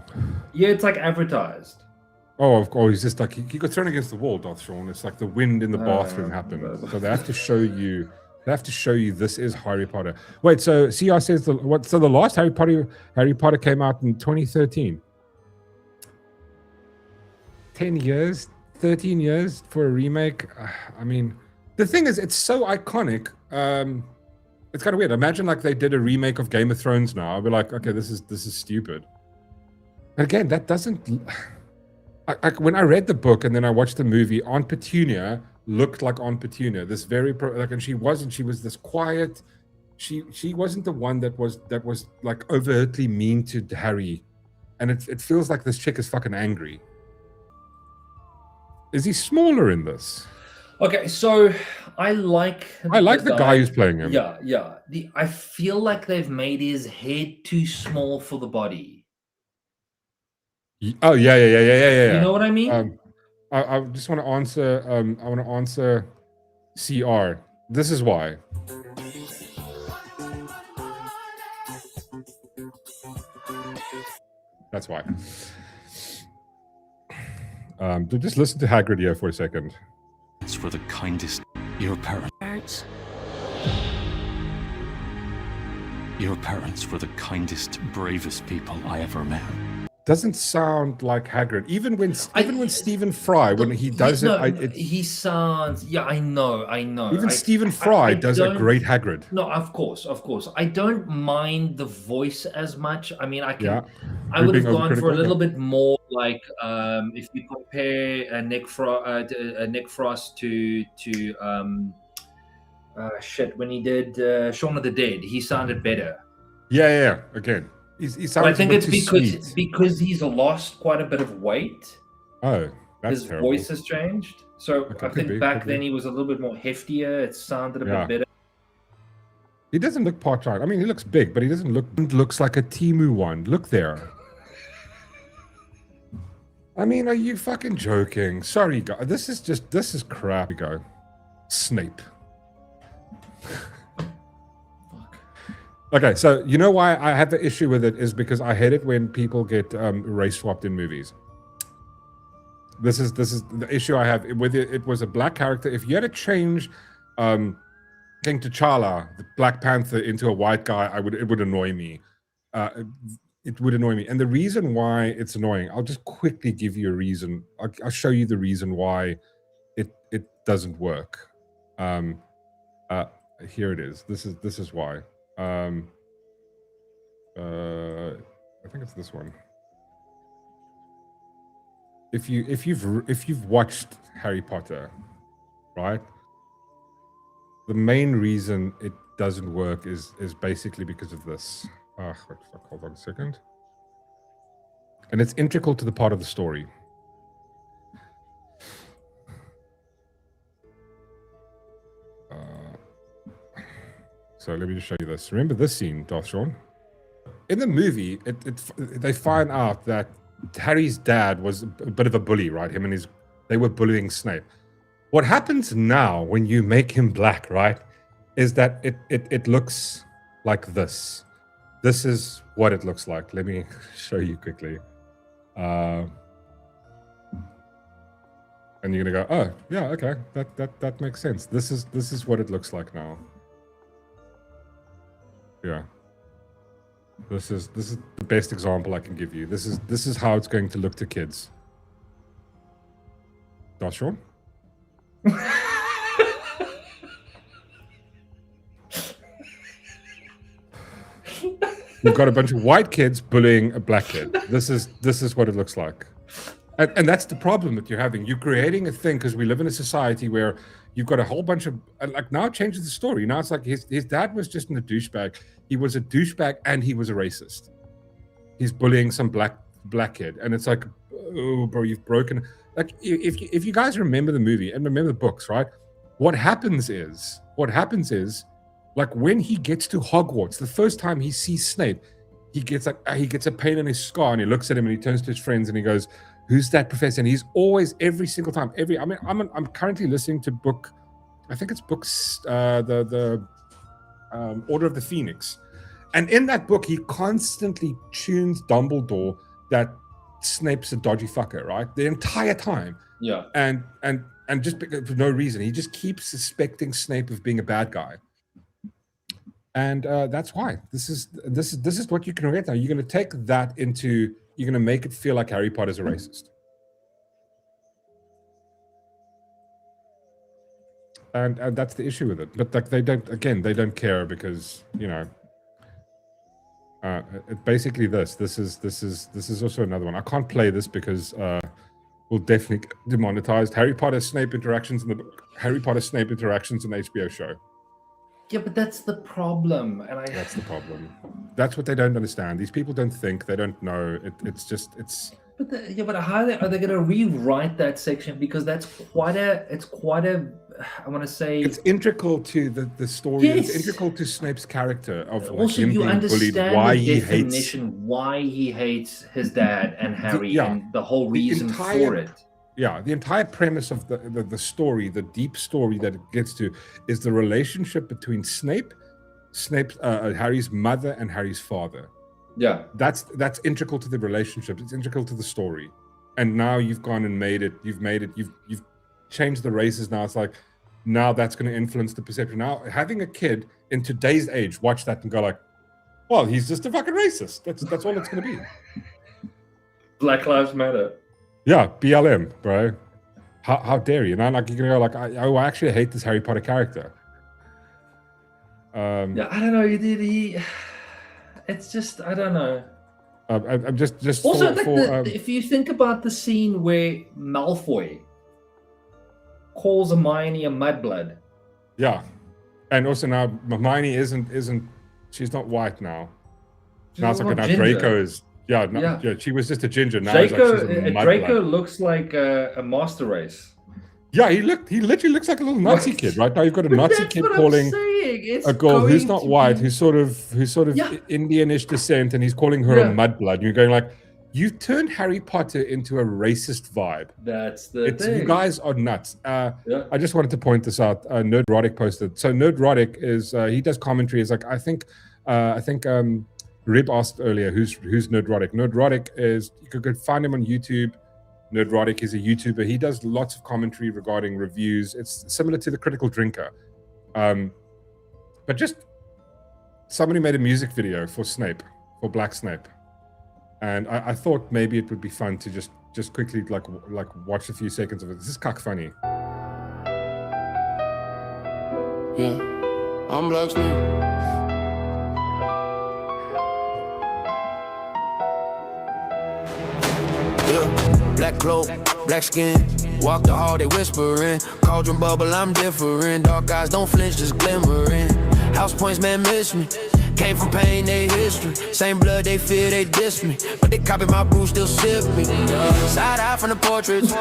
Yeah, it's like advertised. Oh, of course. He's just like, he got thrown against the wall, Darth Sean. It's like the wind in the bathroom happened. So they have to show you, this is Harry Potter. Wait, so CR says, so the last Harry Potter came out in 2013. 10 years, 13 years for a remake. I mean, the thing is, it's so iconic. It's kind of weird. Imagine like they did a remake of Game of Thrones now. I'd be like, okay, this is stupid. But again, that doesn't. When I read the book and then I watched the movie, Aunt Petunia looked like Aunt Petunia. This very and she wasn't. She was this quiet. She wasn't the one that was like overtly mean to Harry, and it feels like this chick is fucking angry. Is he smaller in this? Okay, so I like the guy who's playing him. Yeah. I feel like they've made his head too small for the body. Oh yeah. You know what I mean? I just want to answer. I want to answer CR. This is why. That's why. Just listen to Hagrid here for a second. It's for the kindest. Your parents. Parents. Your parents were the kindest, bravest people I ever met. Doesn't sound like Hagrid. Even when Stephen Fry, when he does he sounds. Yeah, I know. Even Stephen Fry does a don't- great Hagrid. No, of course. I don't mind the voice as much. I mean, I can. Yeah. I You're would have being gone for a overcritical, little yeah. bit more like if you compare Nick Frost to shit when he did Shaun of the Dead, he sounded better. Yeah. Again, he But sounds I think a bit it's too sweet. because he's lost quite a bit of weight. Oh, that's His terrible. voice has changed. So Okay, I could think be, back could then be. he was a little bit more heftier. It sounded a Yeah. bit better. He doesn't look part-time. I mean, he looks big, but he doesn't looks like a Timu one. Look there. I mean, are you fucking joking? Sorry, guys. This is crap. Here we go. Snape. Okay, so you know why I have the issue with it is because I hate it when people get race swapped in movies. This is the issue I have with it. It was a black character. If you had to change King T'Challa, the Black Panther, into a white guy, it would annoy me. It would annoy me. And the reason why it's annoying, I'll just quickly give you a reason. I'll show you the reason why it doesn't work. Here it is. This is why. I think it's this one. If you've watched Harry Potter, right? The main reason it doesn't work is basically because of this. What the fuck? Hold on a second. And it's integral to the part of the story. So let me just show you this. Remember this scene, Darth Sean? In the movie, they find out that Harry's dad was a bit of a bully, right? They were bullying Snape. What happens now when you make him black, right, is that it looks like this. This is what it looks like. Let me show you quickly. And you're gonna go, oh yeah, okay, that makes sense. This is what it looks like now. Yeah. This is the best example I can give you. This is how it's going to look to kids. Darth Sean? You've got a bunch of white kids bullying a black kid. This is what it looks like. And that's the problem that you're having. You're creating a thing because we live in a society where you've got a whole bunch of, like, now it changes the story. Now it's like his dad was just a douchebag. He was a douchebag and he was a racist. He's bullying some black kid. And it's like, oh, bro, you've broken. Like, if you guys remember the movie and remember the books, right? What happens is, like, when he gets to Hogwarts, the first time he sees Snape, he gets a pain in his scar and he looks at him and he turns to his friends and he goes, who's that professor? And he's always, every single time, I'm currently listening to I think it's books, the Order of the Phoenix. And in that book, he constantly tunes Dumbledore that Snape's a dodgy fucker, right? The entire time. Yeah. And just for no reason, he just keeps suspecting Snape of being a bad guy. And that's why this is what you can get now. You're going to take that you're going to make it feel like Harry Potter's a racist. And that's the issue with it. But like they don't care because, you know, basically this is also another one. I can't play this because we'll definitely get demonetized. Harry Potter Snape interactions in the book. Harry Potter Snape interactions in the HBO show. Yeah, but that's the problem. That's the problem. That's what they don't understand. These people don't think. They don't know. It's. But how are they going to rewrite that section? Because that's quite a. I want to say. It's integral to the story. Yes. It's integral to Snape's character of like Also, him you being understand bullied. Why the he definition, hates. why he hates his dad and Harry, Yeah. and the whole reason entire- for it. Yeah, the entire premise of the story, the deep story that it gets to, is the relationship between Harry's mother and Harry's father. Yeah. That's integral to the relationship. It's integral to the story. And now you've gone and made it. You've changed the races. Now it's like, now that's going to influence the perception. Now, having a kid in today's age watch that and go like, well, he's just a fucking racist. That's all it's going to be. Black Lives Matter. Yeah, BLM, bro. How dare you? Now, like you're gonna go like, I actually hate this Harry Potter character. Yeah, I don't know. It's just, I don't know. I'm just Also, if you think about the scene where Malfoy calls Hermione a mudblood. Yeah, and also now Hermione isn't she's not white now. Now it's like now Draco is. Yeah, she was just a ginger. Now Draco looks like a master race. Yeah, he literally looks like a little Nazi kid, right? Now you've got a Nazi kid calling a girl who's not white, who's sort of Indianish descent, and he's calling her a mudblood. And you're going like, you've turned Harry Potter into a racist vibe. That's the thing. You guys are nuts. I just wanted to point this out. Nerdrotic posted. So Nerdrotic is he does commentary. Is like I think Rib asked earlier, who's Nerdrotic? Nerdrotic is, you could find him on YouTube. Nerdrotic is a YouTuber. He does lots of commentary regarding reviews. It's similar to the Critical Drinker. But just somebody made a music video for Snape, for Black Snape. And I thought maybe it would be fun to just quickly like watch a few seconds of it. This is cuck funny. Yeah, I'm Black Snape. Black cloak, black skin, walk the hall, they whispering. Cauldron bubble, I'm different. Dark eyes don't flinch, just glimmering. House points, man, miss me. Came from pain, they history. Same blood, they fear, they diss me. But they copy my brew, still sip me. Side eye from the portraits.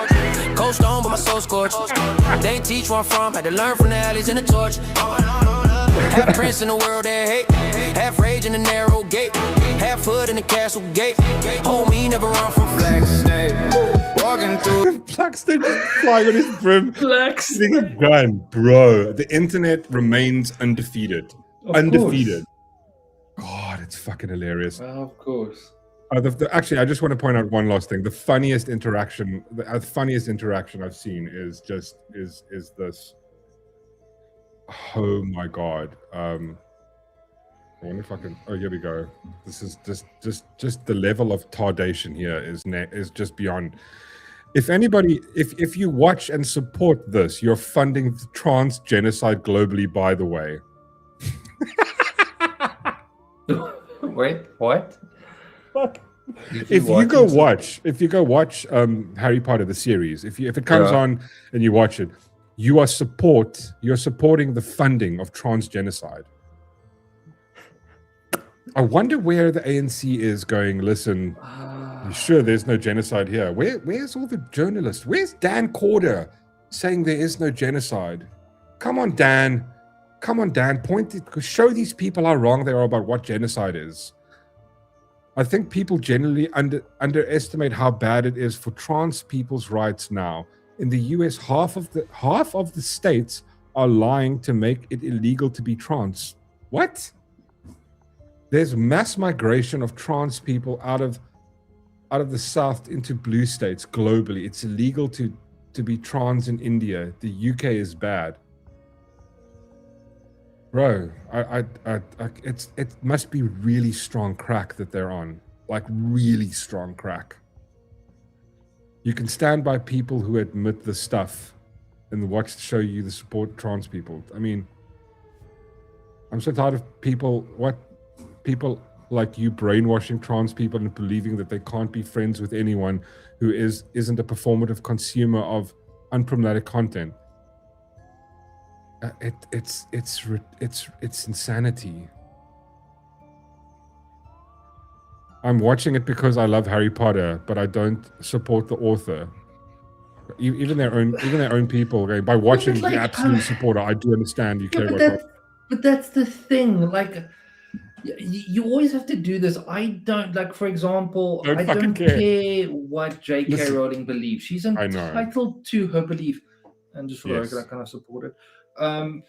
Cold stone, but my soul scorched. They ain't teach where I'm from, had to learn from the alleys and the torch. Half prince in the world that hate. Half rage in the narrow gate. Half hood in the castle gate. Homie never run from Black Snake. Walking through. Black Snake flying on his brim. Black Snake. Gun, bro. The internet remains undefeated. Undefeated. God, it's fucking hilarious. Of course. Actually, I just want to point out one last thing. The funniest interaction I've seen is this. Oh my god. I wonder if I can. Oh, here we go. This is just the level of tardation here is just beyond. If anybody, if you watch and support this, you're funding trans genocide globally. By the way. Wait, what? If you go watch Harry Potter the series, if it comes on and you watch it, you're supporting the funding of trans genocide. I wonder where the ANC is going. Listen, you sure there's no genocide here? Where's all the journalists? Where's Dan Corder saying there is no genocide? Come on, Dan. Show these people how wrong they are about what genocide is. I think people generally underestimate how bad it is for trans people's rights now. In the US, half of the states are lying to make it illegal to be trans. What? There's mass migration of trans people out of the South into blue states globally. It's illegal to be trans in India. The UK is bad. Bro, it must be really strong crack that they're on. Like really strong crack. You can stand by people who admit the stuff and show you the support trans people. I mean, I'm so tired of people like you brainwashing trans people and believing that they can't be friends with anyone who isn't a performative consumer of unproblematic content. It's insanity. I'm watching it because I love Harry Potter, but I don't support the author. Even their own people. Okay, by watching the absolute supporter, I do understand you care about. But that's the thing. Like, you always have to do this. I don't like. For example, I don't care what J.K. Rowling believes. She's entitled to her belief, and just for I kind of support it. But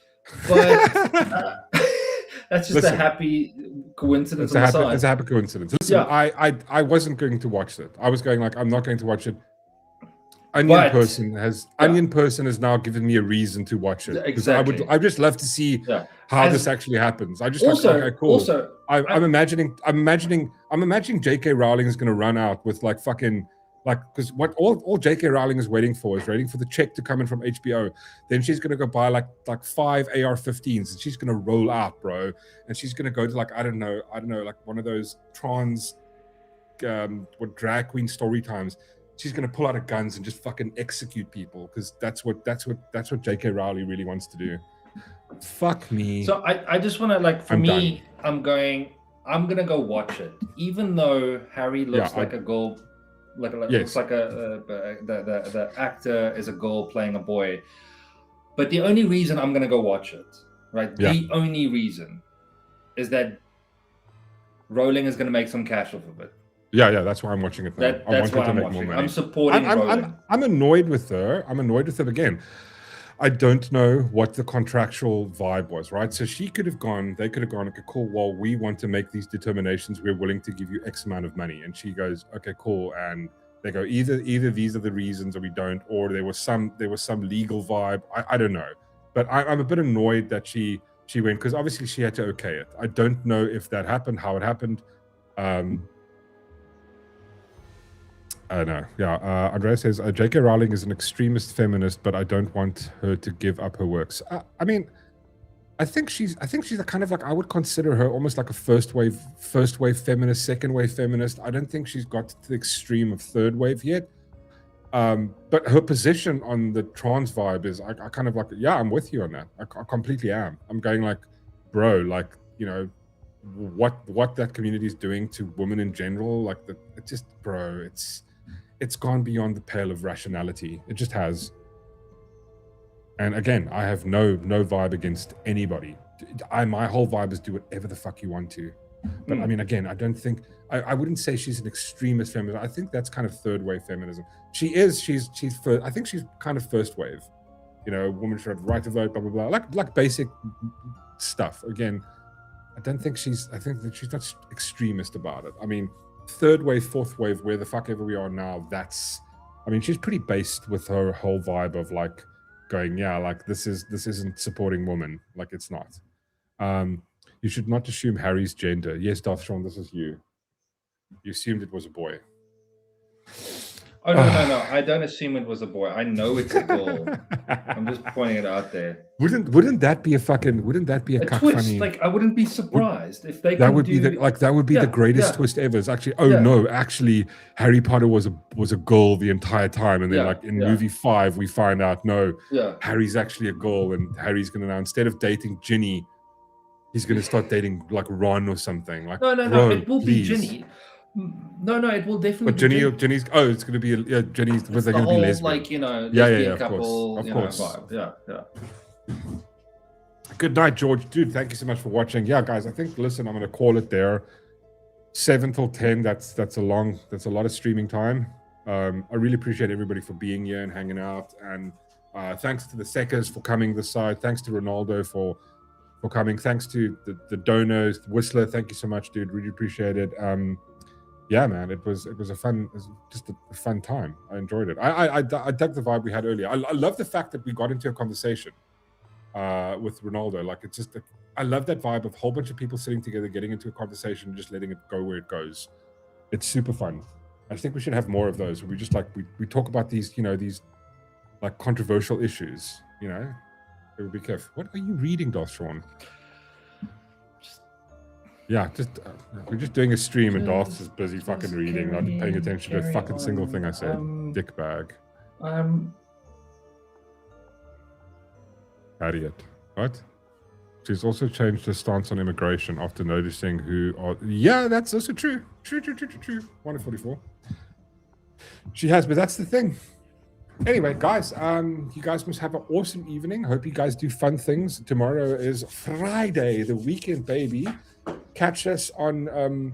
that's just a happy coincidence. It's a happy coincidence. Listen, I wasn't going to watch it. I was going like, I'm not going to watch it. Onion Person has now given me a reason to watch it. Exactly. I'd just love to see how this actually happens. I just Also- okay, cool. also, I'm imagining J.K. Rowling is going to run out with like fucking like, because what all J.K. Rowling is waiting for the check to come in from HBO. Then she's going to go buy like 5 AR-15s and she's going to roll out, bro. And she's going to go to like I don't know, like one of those trans drag queen story times. She's gonna pull out her guns and just fucking execute people because that's what J.K. Rowling really wants to do. Fuck me. So I just want to like I'm gonna go watch it, even though Harry looks like a girl, looks like the actor is a girl playing a boy. But the only reason I'm gonna go watch it, right? The only reason is that Rowling is gonna make some cash off of it. Yeah, that's why I'm watching it now. That's why I'm watching. I'm supporting Rowling. I'm annoyed with her. I'm annoyed with her again. I don't know what the contractual vibe was, right? So they could have gone, okay, cool, well, we want to make these determinations. We're willing to give you X amount of money. And she goes, okay, cool. And they go, either these are the reasons or we don't, or there was some legal vibe. I don't know. But I'm a bit annoyed that she went, because obviously she had to okay it. I don't know if that happened, how it happened. I know. Yeah. Andrea says J.K. Rowling is an extremist feminist, but I don't want her to give up her works. I mean, I think she's a kind of like, I would consider her almost like a first wave feminist, second wave feminist. I don't think she's got to the extreme of third wave yet. But her position on the trans vibe is, I kind of like, yeah, I'm with you on that. I completely am. I'm going like, bro, like, you know, what that community is doing to women in general, like it just, bro, it's gone beyond the pale of rationality. It just has. And again, I have no vibe against anybody. My whole vibe is do whatever the fuck you want to. But I mean, again, I don't think, I wouldn't say she's an extremist feminist. I think that's kind of third wave feminism. She's first, I think she's kind of first wave. You know, women should have the right to vote, blah, blah, blah. Like basic stuff. Again, I think that she's not extremist about it. I mean, third wave, fourth wave, where the fuck ever we are now, I mean, she's pretty based with her whole vibe of like going, yeah, like this isn't supporting women. Like it's not. You should not assume Harry's gender. Yes, Darth Sean, this is you. You assumed it was a boy. Oh, no. I don't assume it was a boy. I know it's a girl. I'm just pointing it out there. Wouldn't that be a cuck twist? funny? Like, I wouldn't be surprised if they that would be the greatest twist ever. It's actually, no, actually Harry Potter was a girl the entire time, and then in movie 5 we find out Harry's actually a girl, and Harry's gonna now, instead of dating Ginny, he's gonna start dating like Ron or something. Like, no, bro, it will please. be Ginny. No, it will definitely. But Ginny's. Oh, it's going to be Ginny's. Was they going to be lesbian? Like, you know, lesbian couple, of course. Vibe. Yeah. Good night, George. Dude, thank you so much for watching. Yeah, guys, I think. Listen, I'm going to call it there. 7 till 10. That's a lot of streaming time. I really appreciate everybody for being here and hanging out. And thanks to the Seckers for coming this side. Thanks to Ronaldo for coming. Thanks to the donors. Whistler, thank you so much, dude. Really appreciate it. Yeah, man, it was just a fun time. I enjoyed it. I dug the vibe we had earlier. I love the fact that we got into a conversation with Ronaldo. Like, it's just I love that vibe of a whole bunch of people sitting together, getting into a conversation, and just letting it go where it goes. It's super fun. I think we should have more of those. Where we just like we talk about these like controversial issues. You know, it would be careful. What are you reading, Darth Sean? Yeah, we're just doing a stream and Darth's is busy fucking reading, not paying attention to a fucking single thing I said. Dick bag. Idiot. What? She's also changed her stance on immigration after noticing who are... Yeah, that's also true. True. 144. She has, but that's the thing. Anyway, guys, you guys must have an awesome evening. Hope you guys do fun things. Tomorrow is Friday, the weekend, baby. Catch us on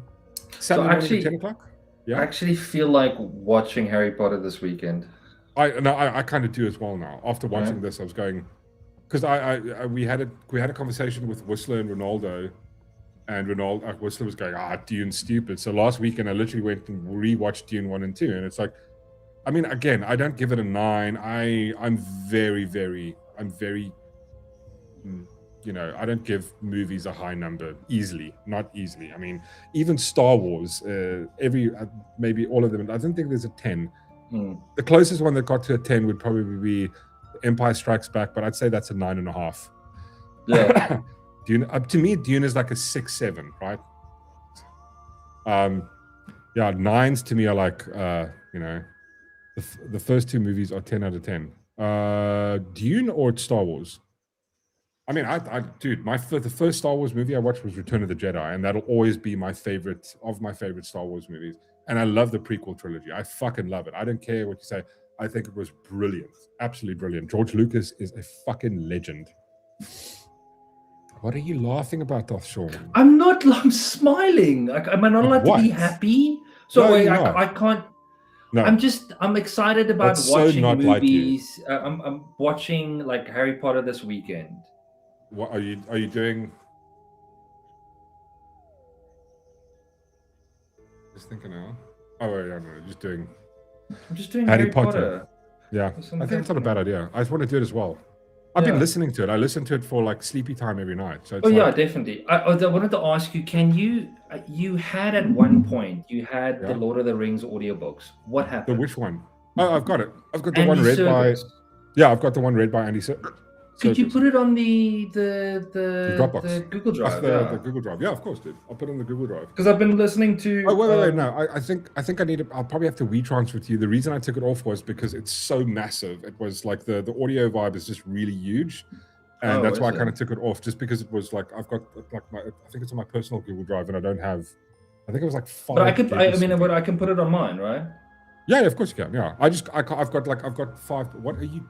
Saturday morning at 10 o'clock. Yeah. I actually feel like watching Harry Potter this weekend. I kind of do as well now. After watching this, I was going, because we had a conversation with Whistler and Ronaldo, and Whistler was going, Dune stupid. So last weekend I literally went and rewatched Dune 1 and 2, and it's like, I mean, again, I don't give it a 9. I'm very, you know, I don't give movies a high number easily, not easily. I mean, even Star Wars, maybe all of them, I don't think there's a 10. The closest one that got to a 10 would probably be Empire Strikes Back, but I'd say that's a 9.5. Yeah. Dune, to me, Dune is like a 6, 7, right? Yeah, 9s to me are like, you know, the first 2 movies are 10 out of 10. Dune or Star Wars? I mean, dude, the first Star Wars movie I watched was Return of the Jedi, and that'll always be my favorite Star Wars movies. And I love the prequel trilogy. I fucking love it. I don't care what you say. I think it was brilliant, absolutely brilliant. George Lucas is a fucking legend. What are you laughing about, Doth Sean? I'm smiling. Am I not allowed to be happy? So No, wait, you're I not. can't. No. I'm excited about That's so watching not like you. movies. I'm watching like Harry Potter this weekend. What are you doing? Just thinking now. Oh, yeah, no, just doing. I'm just doing Harry Potter. Yeah, I think it's not a bad idea. I just want to do it as well. I've been listening to it. I listen to it for like sleepy time every night. So it's yeah, definitely. I wanted to ask you, can you had at one point, you had the Lord of the Rings audiobooks. What happened? Which one? Oh, I've got it. I've got the Andy one read Serkis. by... Yeah, I've got the one read by Andy Serkis. Could you put it on the Dropbox. the Google Drive? The Google Drive. Yeah, of course, dude. I'll put it on the Google Drive. Because I've been listening to... Oh, wait. No, I think I need to... I'll probably have to WeTransfer to you. The reason I took it off was because it's so massive. It was like the audio vibe is just really huge. And that's why I kind of took it off, just because it was like, I've got like I think it's on my personal Google Drive, and I don't have... I think it was like 5. But I can put it on mine, right? Yeah, of course you can. Yeah, I've got 5. What are you?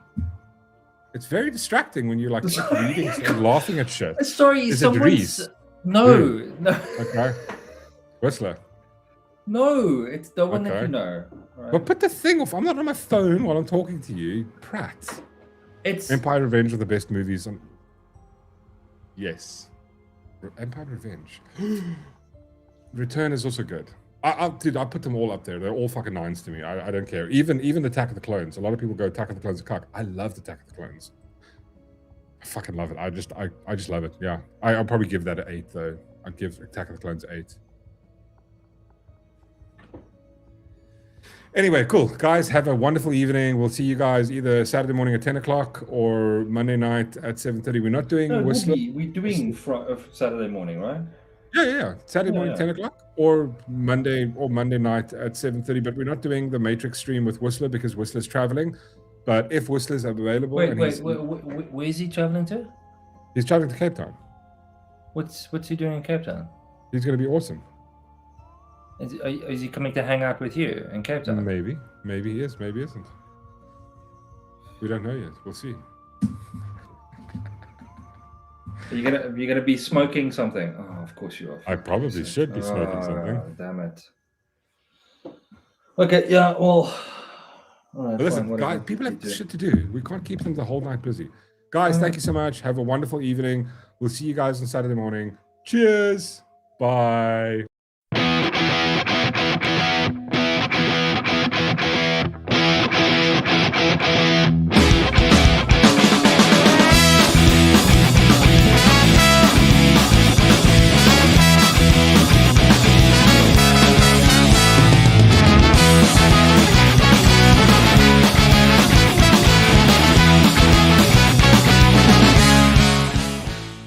It's very distracting when you're like reading and laughing at shit. Sorry, Is someone's... it No. Okay. Whistler. No, it's the one that you know. Right? But put the thing off. I'm not on my phone while I'm talking to you, Pratt. It's Empire Revenge are the best movies. Yes. Empire Revenge. Return is also good. Dude, I put them all up there. They're all fucking 9s to me. I don't care. Even Attack of the Clones. A lot of people go Attack of the Clones a cock. I love Attack of the Clones. I fucking love it. I just love it. Yeah. I'll probably give that an 8 though. I'd give Attack of the Clones an 8. Anyway, cool. Guys, have a wonderful evening. We'll see you guys either Saturday morning at 10 o'clock or Monday night at 7:30. We're not doing Whistler. We're doing Saturday morning, right? Yeah. Saturday morning, 10 o'clock, or Monday night at 7:30. But we're not doing the Matrix stream with Whistler because Whistler's traveling. But if Whistler's available, where's he traveling to? He's traveling to Cape Town. What's he doing in Cape Town? He's going to be awesome. Is he coming to hang out with you in Cape Town? Maybe he is. Maybe he isn't. We don't know yet. We'll see. Are you gonna be smoking something? Oh, of course you are. I probably should be smoking something. Damn it. Okay, yeah, well... All right, but listen, guys, people have shit to do. We can't keep them the whole night busy. Guys, thank you so much. Have a wonderful evening. We'll see you guys on Saturday morning. Cheers. Bye.